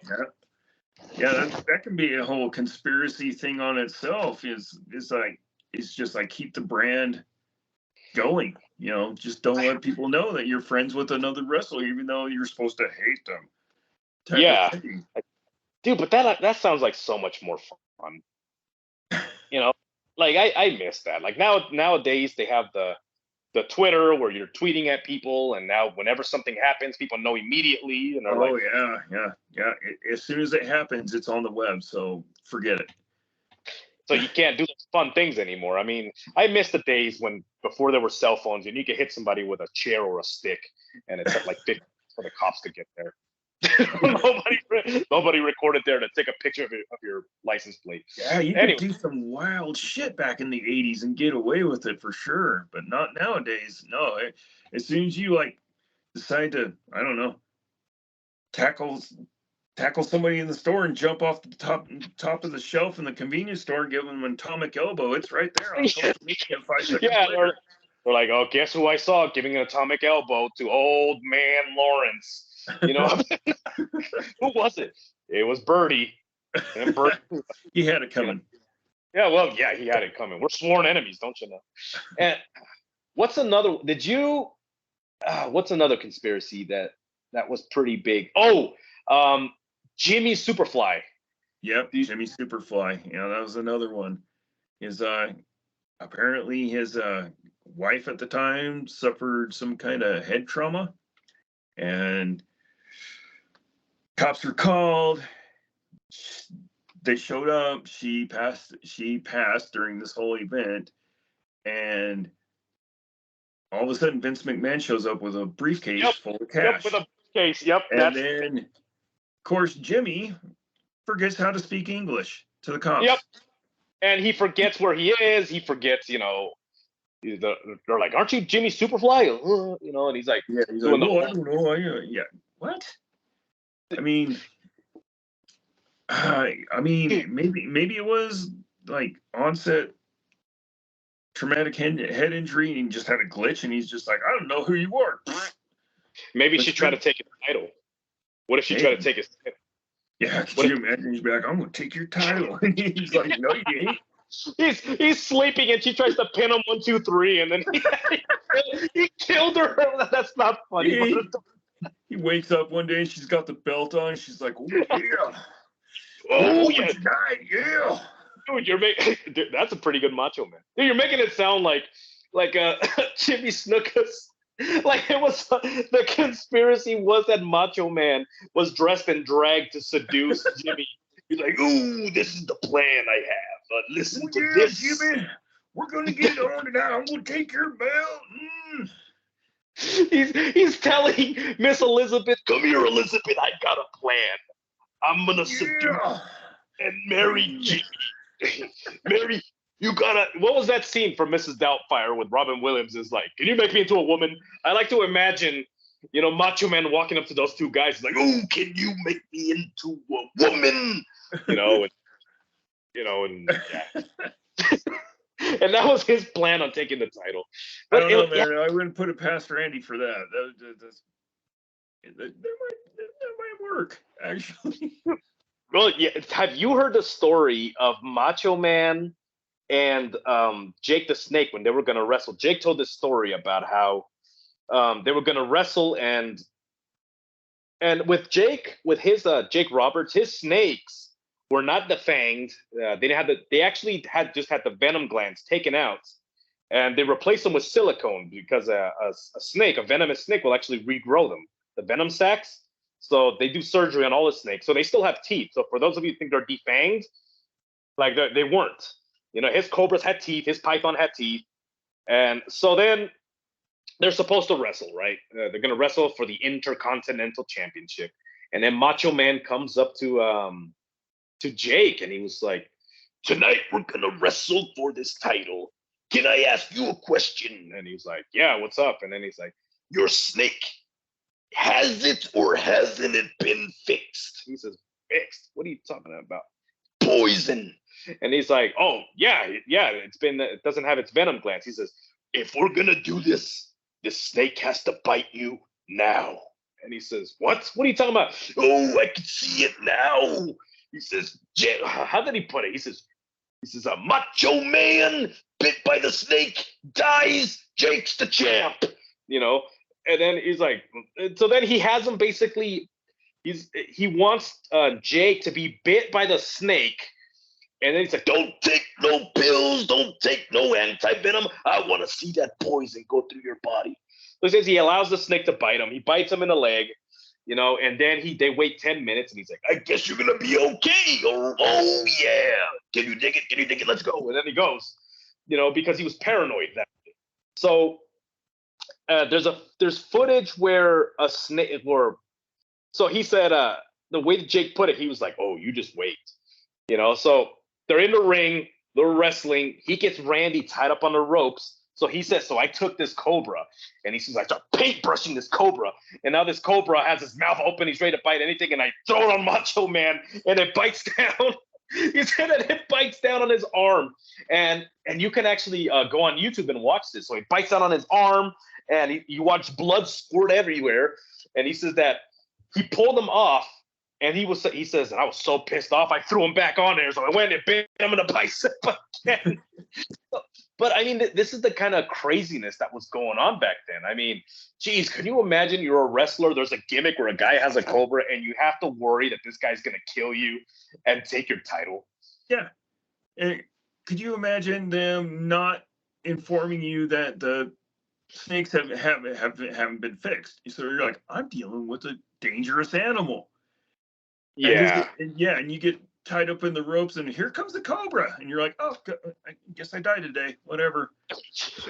yeah. That can be a whole conspiracy thing on itself. Is just like keep the brand going. Just don't let people know that you're friends with another wrestler, even though you're supposed to hate them. Yeah, dude, but that sounds like so much more fun. Like I miss that. Like nowadays they have the Twitter where you're tweeting at people, and now whenever something happens, people know immediately, and they're like, yeah. As soon as it happens, it's on the web, so forget it. So you can't do those fun things anymore. I mean, I miss the days before there were cell phones and you could hit somebody with a chair or a stick, and it took like 50 for the cops to get there. nobody recorded there to take a picture of your license plate. Yeah, you could do some wild shit back in the 80s and get away with it for sure, but not nowadays. No, as soon as you like decide to, I don't know, tackle somebody in the store and jump off the top of the shelf in the convenience store and give them an atomic elbow, it's right there on social media 5 seconds later. They're like, "Oh, guess who I saw giving an atomic elbow to old man Lawrence?" Who was it? It was Birdie. And Birdie, he had it coming. Yeah, well, yeah, he had it coming. We're sworn enemies, don't you know? And what's another? What's another conspiracy that was pretty big? Oh, Jimmy Superfly. Yep, Jimmy Superfly. Yeah, that was another one. His apparently his wife at the time suffered some kind of head trauma, and cops were called. They showed up. She passed during this whole event, and all of a sudden Vince McMahon shows up with a briefcase full of cash. Yep, with a briefcase. Yep. And then, of course, Jimmy forgets how to speak English to the cops. Yep. And he forgets where he is. He forgets, they're like, "Aren't you Jimmy Superfly?" And he's like, "Yeah." He's like, "Well, I don't know. Yeah, what?" I mean, maybe it was like onset traumatic head injury, and he just had a glitch, and he's just like, "I don't know who you are." Maybe she tried to take his title. What if she tried to take his title? Yeah, could you imagine? He's like, "I'm gonna take your title," and he's like, "No, you ain't." He's sleeping, and she tries to pin him 1, 2, 3, and then he killed her. That's not funny. He wakes up one day and she's got the belt on. And she's like, "Oh yeah, yeah, tonight, yeah." Dude, that's a pretty good Macho Man. Dude, you're making it sound like Jimmy Snuka's. Like it was the conspiracy was that Macho Man was dressed in drag to seduce Jimmy He's like, ooh, this is the plan I have. Listen to this. Jimmy, we're gonna get on it. I'm gonna take your belt. He's telling Miss Elizabeth, come here, Elizabeth, I got a plan. I'm gonna subdue and marry Jimmy. Mary, you gotta. What was that scene from Mrs. Doubtfire with Robin Williams? Is like, can you make me into a woman? I like to imagine, Macho Man walking up to those two guys, like, oh, can you make me into a woman? And yeah. And that was his plan on taking the title. But I don't know, man. I wouldn't put it past Randy for that. That might work, actually. Well, yeah. Have you heard the story of Macho Man and Jake the Snake when they were going to wrestle? Jake told this story about how they were going to wrestle, and with Jake, with his Jake Roberts, his snakes were not defanged. They didn't have they actually had the venom glands taken out, and they replaced them with silicone because a venomous snake, will actually regrow them, the venom sacs. So they do surgery on all the snakes. So they still have teeth. So for those of you who think they're defanged, like they weren't. His cobras had teeth. His python had teeth. And so then they're supposed to wrestle, right? They're going to wrestle for the Intercontinental Championship. And then Macho Man comes up to Jake, and he was like, tonight we're going to wrestle for this title. Can I ask you a question? And he's like, yeah, what's up? And then he's like, your snake, has it or hasn't it been fixed? He says, fixed? What are you talking about? Poison. And he's like, oh, yeah, it doesn't have its venom glands. He says, if we're going to do this snake has to bite you now. And he says, what? What are you talking about? Oh, I can see it now. He says, how did he put it? He says, a Macho Man bit by the snake, dies, Jake's the champ. And then he's like, so then he has him basically, he wants Jake to be bit by the snake. And then he's like, don't take no pills, don't take no anti-venom. I want to see that poison go through your body. So he says he allows the snake to bite him. He bites him in the leg, and then they wait 10 minutes, and he's like, I guess you're going to be okay. Oh, yeah. Can you dig it? Can you dig it? Let's go. And then he goes, because he was paranoid that day. So there's footage where a snake, so he said, the way that Jake put it, he was like, oh, you just wait. So they're in the ring, they're wrestling. He gets Randy tied up on the ropes. So he says, so I took this cobra, and he says, I start paintbrushing this cobra, and now this cobra has his mouth open. He's ready to bite anything, and I throw it on Macho Man, and it bites down. He said that it bites down on his arm, and you can actually go on YouTube and watch this. So he bites down on his arm, and you watch blood squirt everywhere. And he says that he pulled him off, and he says, and I was so pissed off, I threw him back on there. So I went and bit him in the bicep again. But I mean, this is the kind of craziness that was going on back then. I mean, geez, can you imagine you're a wrestler, there's a gimmick where a guy has a cobra, and you have to worry that this guy's going to kill you and take your title? Yeah. And could you imagine them not informing you that the snakes haven't been fixed? So you're like, I'm dealing with a dangerous animal. Yeah. And you get tied up in the ropes, and here comes the cobra, and you're like, oh, I guess I died today, whatever.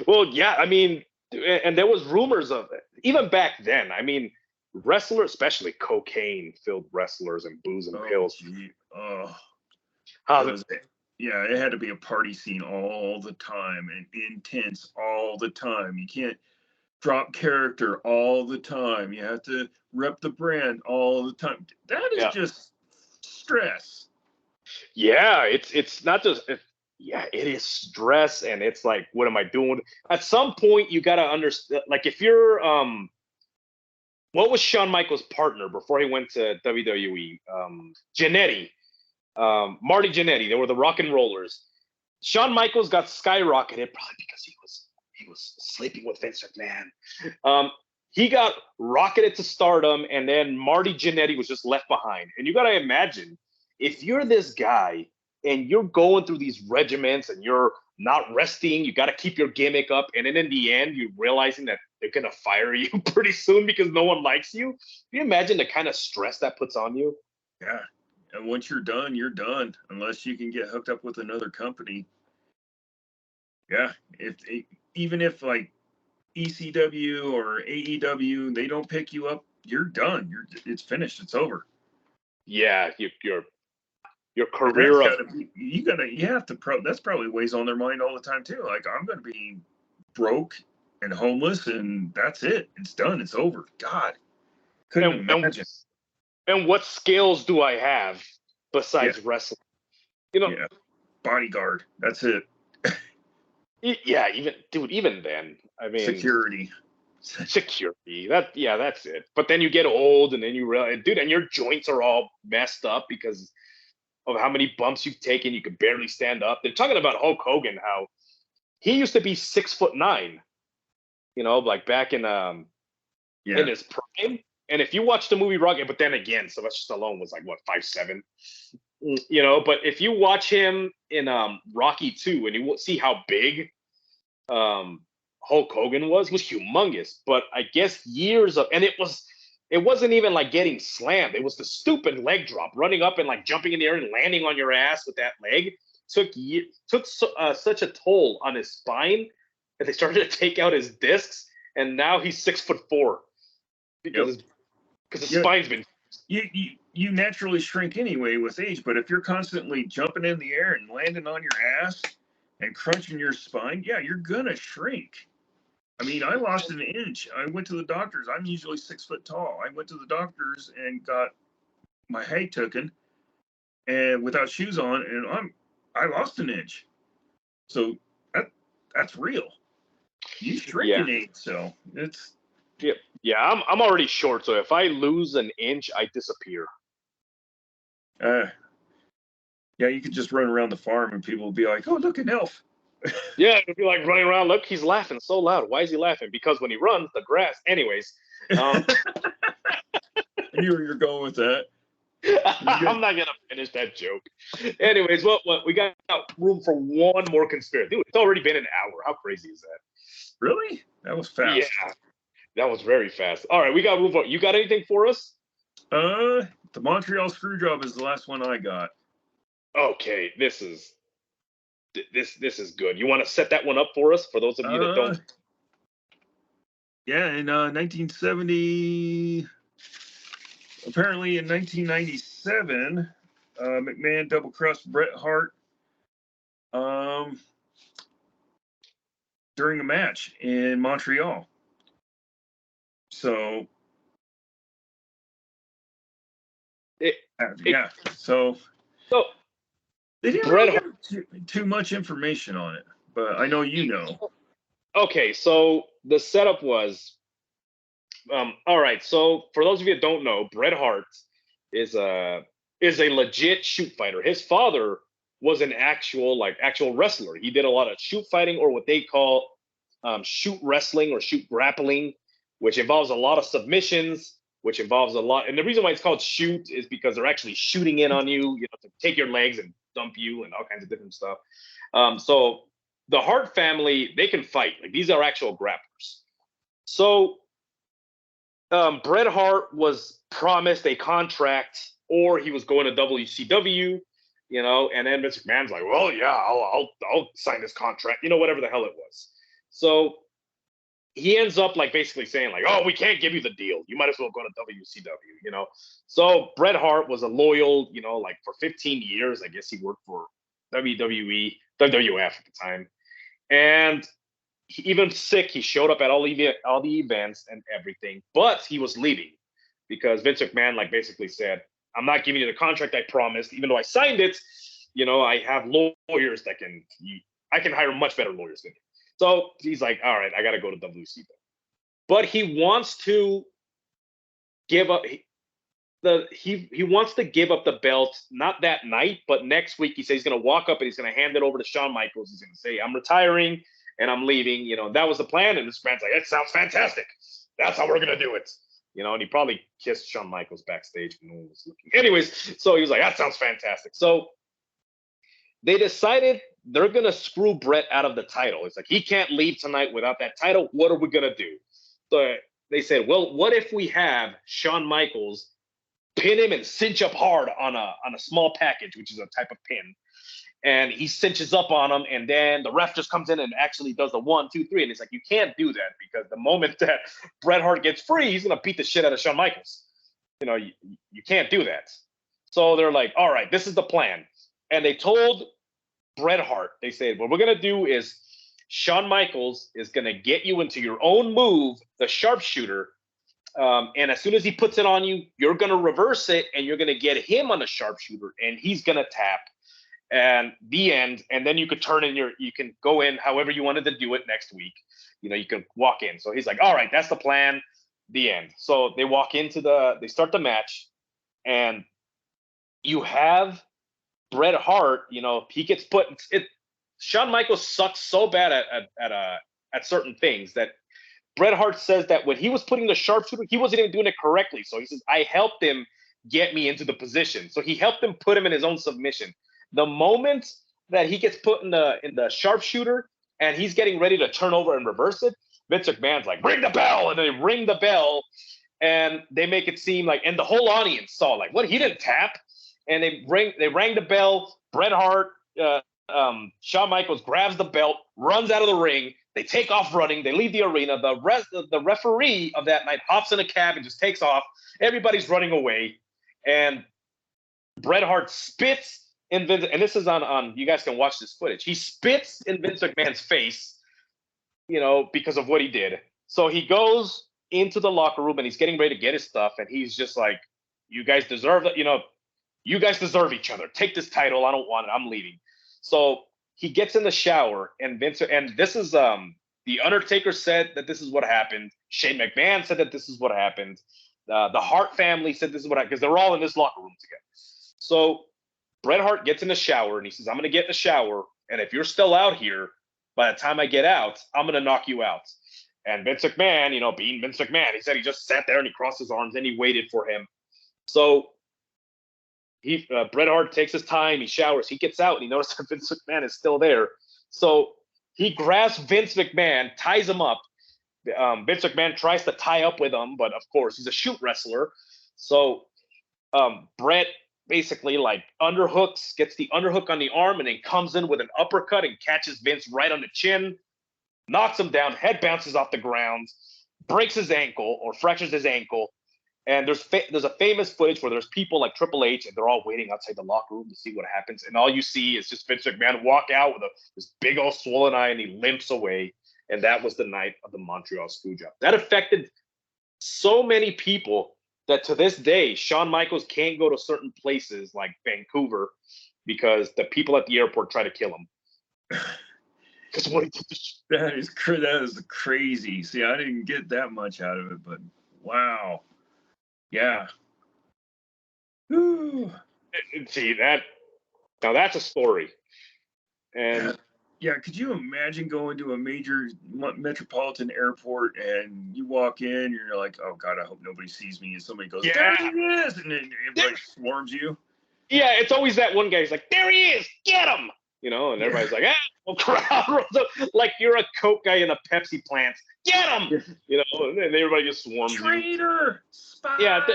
Well, yeah, I mean, and there was rumors of it even back then. I mean, wrestlers, especially cocaine-filled wrestlers and booze and pills. Yeah, it had to be a party scene all the time and intense all the time. You can't drop character all the time. You have to rep the brand all the time. That is just stress. Yeah, it's not just it is stress, and it's like, what am I doing? At some point, you got to understand. Like, if you're what was Shawn Michaels' partner before he went to WWE? Jannetty, Marty Jannetty. They were the Rock and Rollers. Shawn Michaels got skyrocketed probably because he was sleeping with Vince McMahon. He got rocketed to stardom, and then Marty Jannetty was just left behind. And you got to imagine, if you're this guy and you're going through these regiments and you're not resting, you got to keep your gimmick up, and then in the end, you're realizing that they're going to fire you pretty soon because no one likes you. Can you imagine the kind of stress that puts on you? Yeah. And once you're done, unless you can get hooked up with another company. Yeah, even if like ECW or AEW, they don't pick you up, you're done. It's finished. It's over. Yeah, your And that's career of gotta be you have to that's probably weighs on their mind all the time too. Like I'm gonna be broke and homeless and that's it. It's done. It's over. God, couldn't and imagine. and what skills do I have Yeah, besides wrestling? You know, yeah. Bodyguard. That's it. yeah, even then, I mean, Security. security. That's it. But then you get old, and then you realize, dude, and your joints are all messed up because of how many bumps you've taken. You can barely stand up. They're talking about Hulk Hogan, how he used to be 6'9", like back in Yeah. his prime. And if you watch the movie Rocky, but then again, Sylvester Stallone was like what 5'7", But if you watch him in Rocky 2, and you will see how big um, Hulk Hogan was humongous. But I guess and it wasn't even like getting slammed. It was the stupid leg drop, running up and like jumping in the air and landing on your ass with that leg. Such a toll on his spine that they started to take out his discs, and now he's 6'4" Yep. because his Yeah. spine's been. You naturally shrink anyway with age, but if you're constantly jumping in the air and landing on your ass and crunching your spine, yeah, you're gonna shrink. I mean, I lost an inch. I went to the doctors. I'm usually 6 foot tall. I went to the doctors and got my height taken, and without shoes on, and I lost an inch. So that's real. You shrink Yeah, in age, so it's yeah. I'm already short, so if I lose an inch, I disappear. uh yeah, you could just run around the farm and people will be like, "Oh, look, an elf." Yeah, it'd be like running around. Look, he's laughing so loud. Why is he laughing? Because when he runs, the grass. Anyways, I knew where you're going with that. I'm not gonna finish that joke. Anyways, what we got room for one more conspiracy. Dude, it's already been an hour. How crazy is that? Really? That was Yeah, fast. that was very fast. All right, we got room for. You got anything for us? The Montreal Screwjob is the last one I got. Okay, this is good. You want to set that one up for us? For those of you that don't. Yeah, in 1970, apparently in 1997, McMahon double crossed Bret Hart during a match in Montreal. So, yeah, so they didn't Bret really give too much information on it, but I know you know. Okay, so the setup was all right. So for those of you that don't know, Bret Hart is a legit shoot fighter. His father was an actual wrestler. He did a lot of shoot fighting, or what they call shoot wrestling or shoot grappling, which involves a lot of submissions, which involves a lot. And the reason why it's called shoot is because they're actually shooting in on you, to take your legs and dump you and all kinds of different stuff. So the Hart family, they can fight. Like these are actual grapplers. So Bret Hart was promised a contract, or he was going to WCW, and then Vince McMahon's like, well, yeah, I'll sign this contract, whatever the hell it was. So he ends up like basically saying like, oh, we can't give you the deal. You might as well go to WCW, So Bret Hart was a loyal, like for 15 years, I guess he worked for WWE, WWF at the time, and even sick, he showed up at all the events and everything, but he was leaving because Vince McMahon like basically said, I'm not giving you the contract I promised, even though I signed it. I have lawyers I can hire much better lawyers than you. So he's like, all right, I got to go to WCW. But he wants to give up he wants to give up the belt, not that night, but next week. He says he's going to walk up and he's going to hand it over to Shawn Michaels. He's going to say, I'm retiring and I'm leaving. That was the plan. And this man's like, that sounds fantastic. That's how we're going to do it. And he probably kissed Shawn Michaels backstage when no one was looking. Anyways, so he was like, that sounds fantastic. So they decided they're going to screw Bret out of the title. It's like, he can't leave tonight without that title. What are we going to do? So they said, well, what if we have Shawn Michaels pin him and cinch up hard on a small package, which is a type of pin. And he cinches up on him, and then the ref just comes in and actually does the 1, 2, 3, and it's like you can't do that because the moment that Bret Hart gets free, he's gonna beat the shit out of Shawn Michaels. You can't do that. So they're like, all right, this is the plan, and they told Bret Hart, they said, what we're gonna do is Shawn Michaels is gonna get you into your own move, the sharpshooter. And as soon as he puts it on you, you're going to reverse it and you're going to get him on the sharpshooter and he's going to tap and the end. And then you could you can go in however you wanted to do it next week. You can walk in. So he's like, all right, that's the plan. The end. So they they start the match and you have Bret Hart, he gets Shawn Michaels sucks so bad at certain things that Bret Hart says that when he was putting the sharpshooter, he wasn't even doing it correctly. So he says, I helped him get me into the position. So he helped him put him in his own submission. The moment that he gets put in the sharpshooter and he's getting ready to turn over and reverse it, Vince McMahon's like, ring the bell. And they ring the bell and they make it seem like, and the whole audience saw like, what? He didn't tap. And they rang the bell. Bret Hart, Shawn Michaels grabs the belt, runs out of the ring. They take off running. They leave the arena. The referee of that night hops in a cab and just takes off. Everybody's running away. And Bret Hart spits in Vince. And this is on you guys can watch this footage. He spits in Vince McMahon's face, because of what he did. So he goes into the locker room and he's getting ready to get his stuff. And he's just like, you guys deserve it. You guys deserve each other. Take this title. I don't want it. I'm leaving. So he gets in the shower and this is the Undertaker said that this is what happened. Shane McMahon said that this is what happened. The Hart family said this is what happened because they're all in this locker room together. So Bret Hart gets in the shower and he says, I'm going to get in the shower. And if you're still out here, by the time I get out, I'm going to knock you out. And Vince McMahon, being Vince McMahon, he said he just sat there and he crossed his arms and he waited for him. So Bret Hart takes his time. He showers. He gets out, and he notices that Vince McMahon is still there. So he grabs Vince McMahon, ties him up. Vince McMahon tries to tie up with him, but of course he's a shoot wrestler. So Bret basically gets the underhook on the arm, and then comes in with an uppercut and catches Vince right on the chin, knocks him down. Head bounces off the ground, breaks his ankle or fractures his ankle. And there's a famous footage where there's people like Triple H and they're all waiting outside the locker room to see what happens. And all you see is just Vince McMahon walk out with this big old swollen eye and he limps away. And that was the night of the Montreal Screwjob. That affected so many people that to this day, Shawn Michaels can't go to certain places like Vancouver because the people at the airport try to kill him. Because what he did that is crazy. See, I didn't get that much out of it, but wow. Yeah. Whew. See that? Now that's a story. And yeah, could you imagine going to a major metropolitan airport and you walk in and you're like, oh God, I hope nobody sees me. And somebody goes, there he is. And then everybody swarms you. Yeah, it's always that one guy who's like, there he is, get him. And everybody's like, crowd like you're a Coke guy in a Pepsi plant. Get him! And everybody just swarms you. Traitor! Spy! Yeah,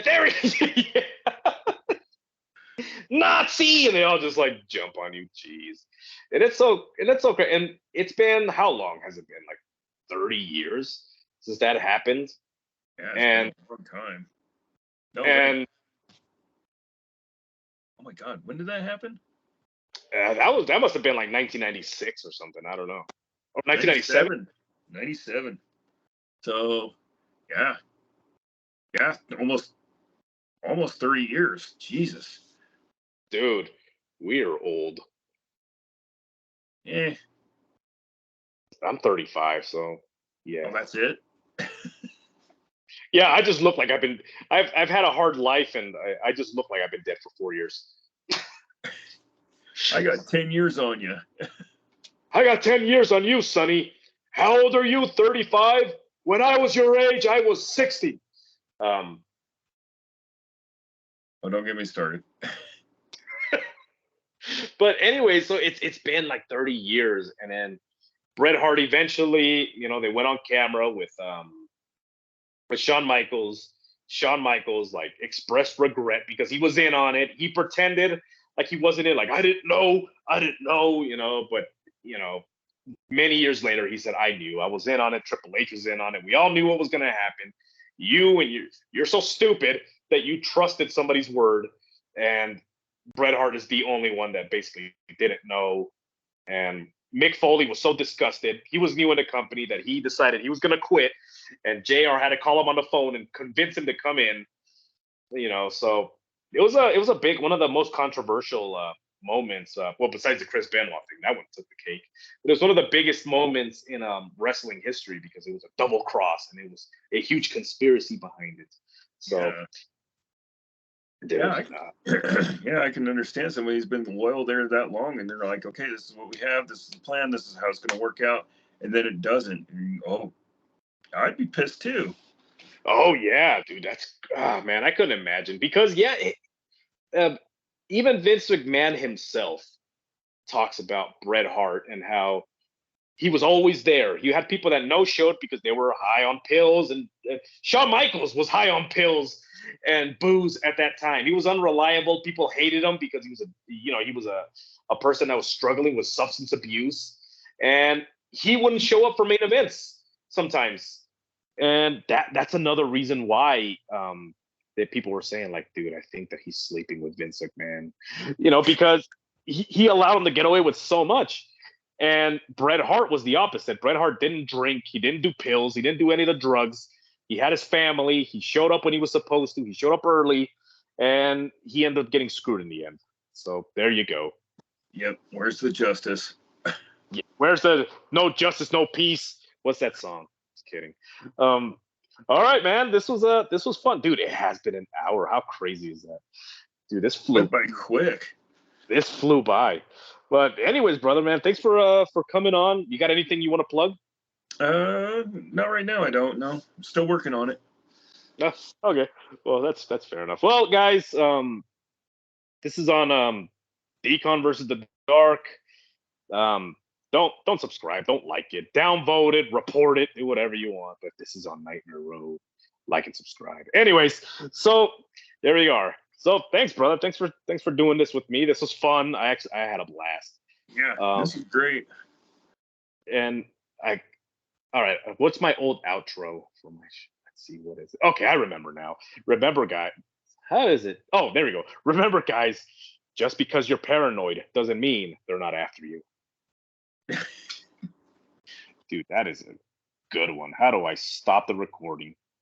there he is. Nazi! And they all just like jump on you. Jeez. And it's okay. And it's been, how long has it been? Like 30 years since that happened? Yeah, it's been a long time. Oh my God, when did that happen? That must have been like 1996 or something. I don't know. Or 1997. 97. So, yeah, almost 30 years. Jesus, dude, we are old. Yeah, I'm 35, so yeah. Oh, that's it. Yeah, I just look like I've had a hard life, and I just look like I've been dead for 4 years. I got 10 years on you. I got 10 years on you, Sonny. How old are you? 35? When I was your age, I was 60. Oh, don't get me started. But anyway, so it's been like 30 years, and then Bret Hart eventually, they went on camera with Shawn Michaels, Shawn Michaels like expressed regret because he was in on it. He pretended like he wasn't in, like I didn't know, but many years later he said, I knew. I was in on it. Triple H was in on it. We all knew what was gonna happen. You're so stupid that you trusted somebody's word, and Bret Hart is the only one that basically didn't know. And Mick Foley was so disgusted. He was new in the company that he decided he was going to quit. And JR had to call him on the phone and convince him to come in. So it was a big, one of the most controversial moments. Well, besides the Chris Benoit thing, that one took the cake. But it was one of the biggest moments in wrestling history because it was a double cross and it was a huge conspiracy behind it. So. Yeah. Yeah, I can understand somebody who's been loyal there that long, and they're like, okay, this is what we have, this is the plan, this is how it's going to work out, and then it doesn't. And, I'd be pissed too. Oh yeah, dude, man, I couldn't imagine because even Vince McMahon himself talks about Bret Hart and how he was always there. You had people that no showed because they were high on pills, and Shawn Michaels was high on pills and booze at that time. He was unreliable. People hated him because he was a person that was struggling with substance abuse, and he wouldn't show up for main events sometimes. And that's another reason why that people were saying, like, dude, I think that he's sleeping with Vince McMahon, because he allowed him to get away with so much. And Bret Hart was the opposite. Bret Hart didn't drink. He didn't do pills. He didn't do any of the drugs. He had his family. He showed up when he was supposed to. He showed up early, and he ended up getting screwed in the end. So there you go. Yep. Where's the justice? Yeah. Where's the no justice, no peace? What's that song? Just kidding. All right, man. This was fun, dude. It has been an hour. How crazy is that, dude? This flew by quick. This flew by. But anyways, brother, man, thanks for coming on. You got anything you want to plug? Not right now. I don't know. I'm still working on it. No. Okay. Well, that's fair enough. Well, guys, this is on Decon versus the Dark. Don't subscribe. Don't like it. Downvote it. Report it. Do whatever you want. But this is on Nightmare Road. Like and subscribe. Anyways, so there we are. So thanks, brother. Thanks for doing this with me. This was fun. I had a blast. Yeah, this is great. And all right. What's my old outro for my? Let's see, what is it? Okay, I remember now. Remember, guys. How is it? Oh, there we go. Remember, guys. Just because you're paranoid doesn't mean they're not after you. Dude, that is a good one. How do I stop the recording?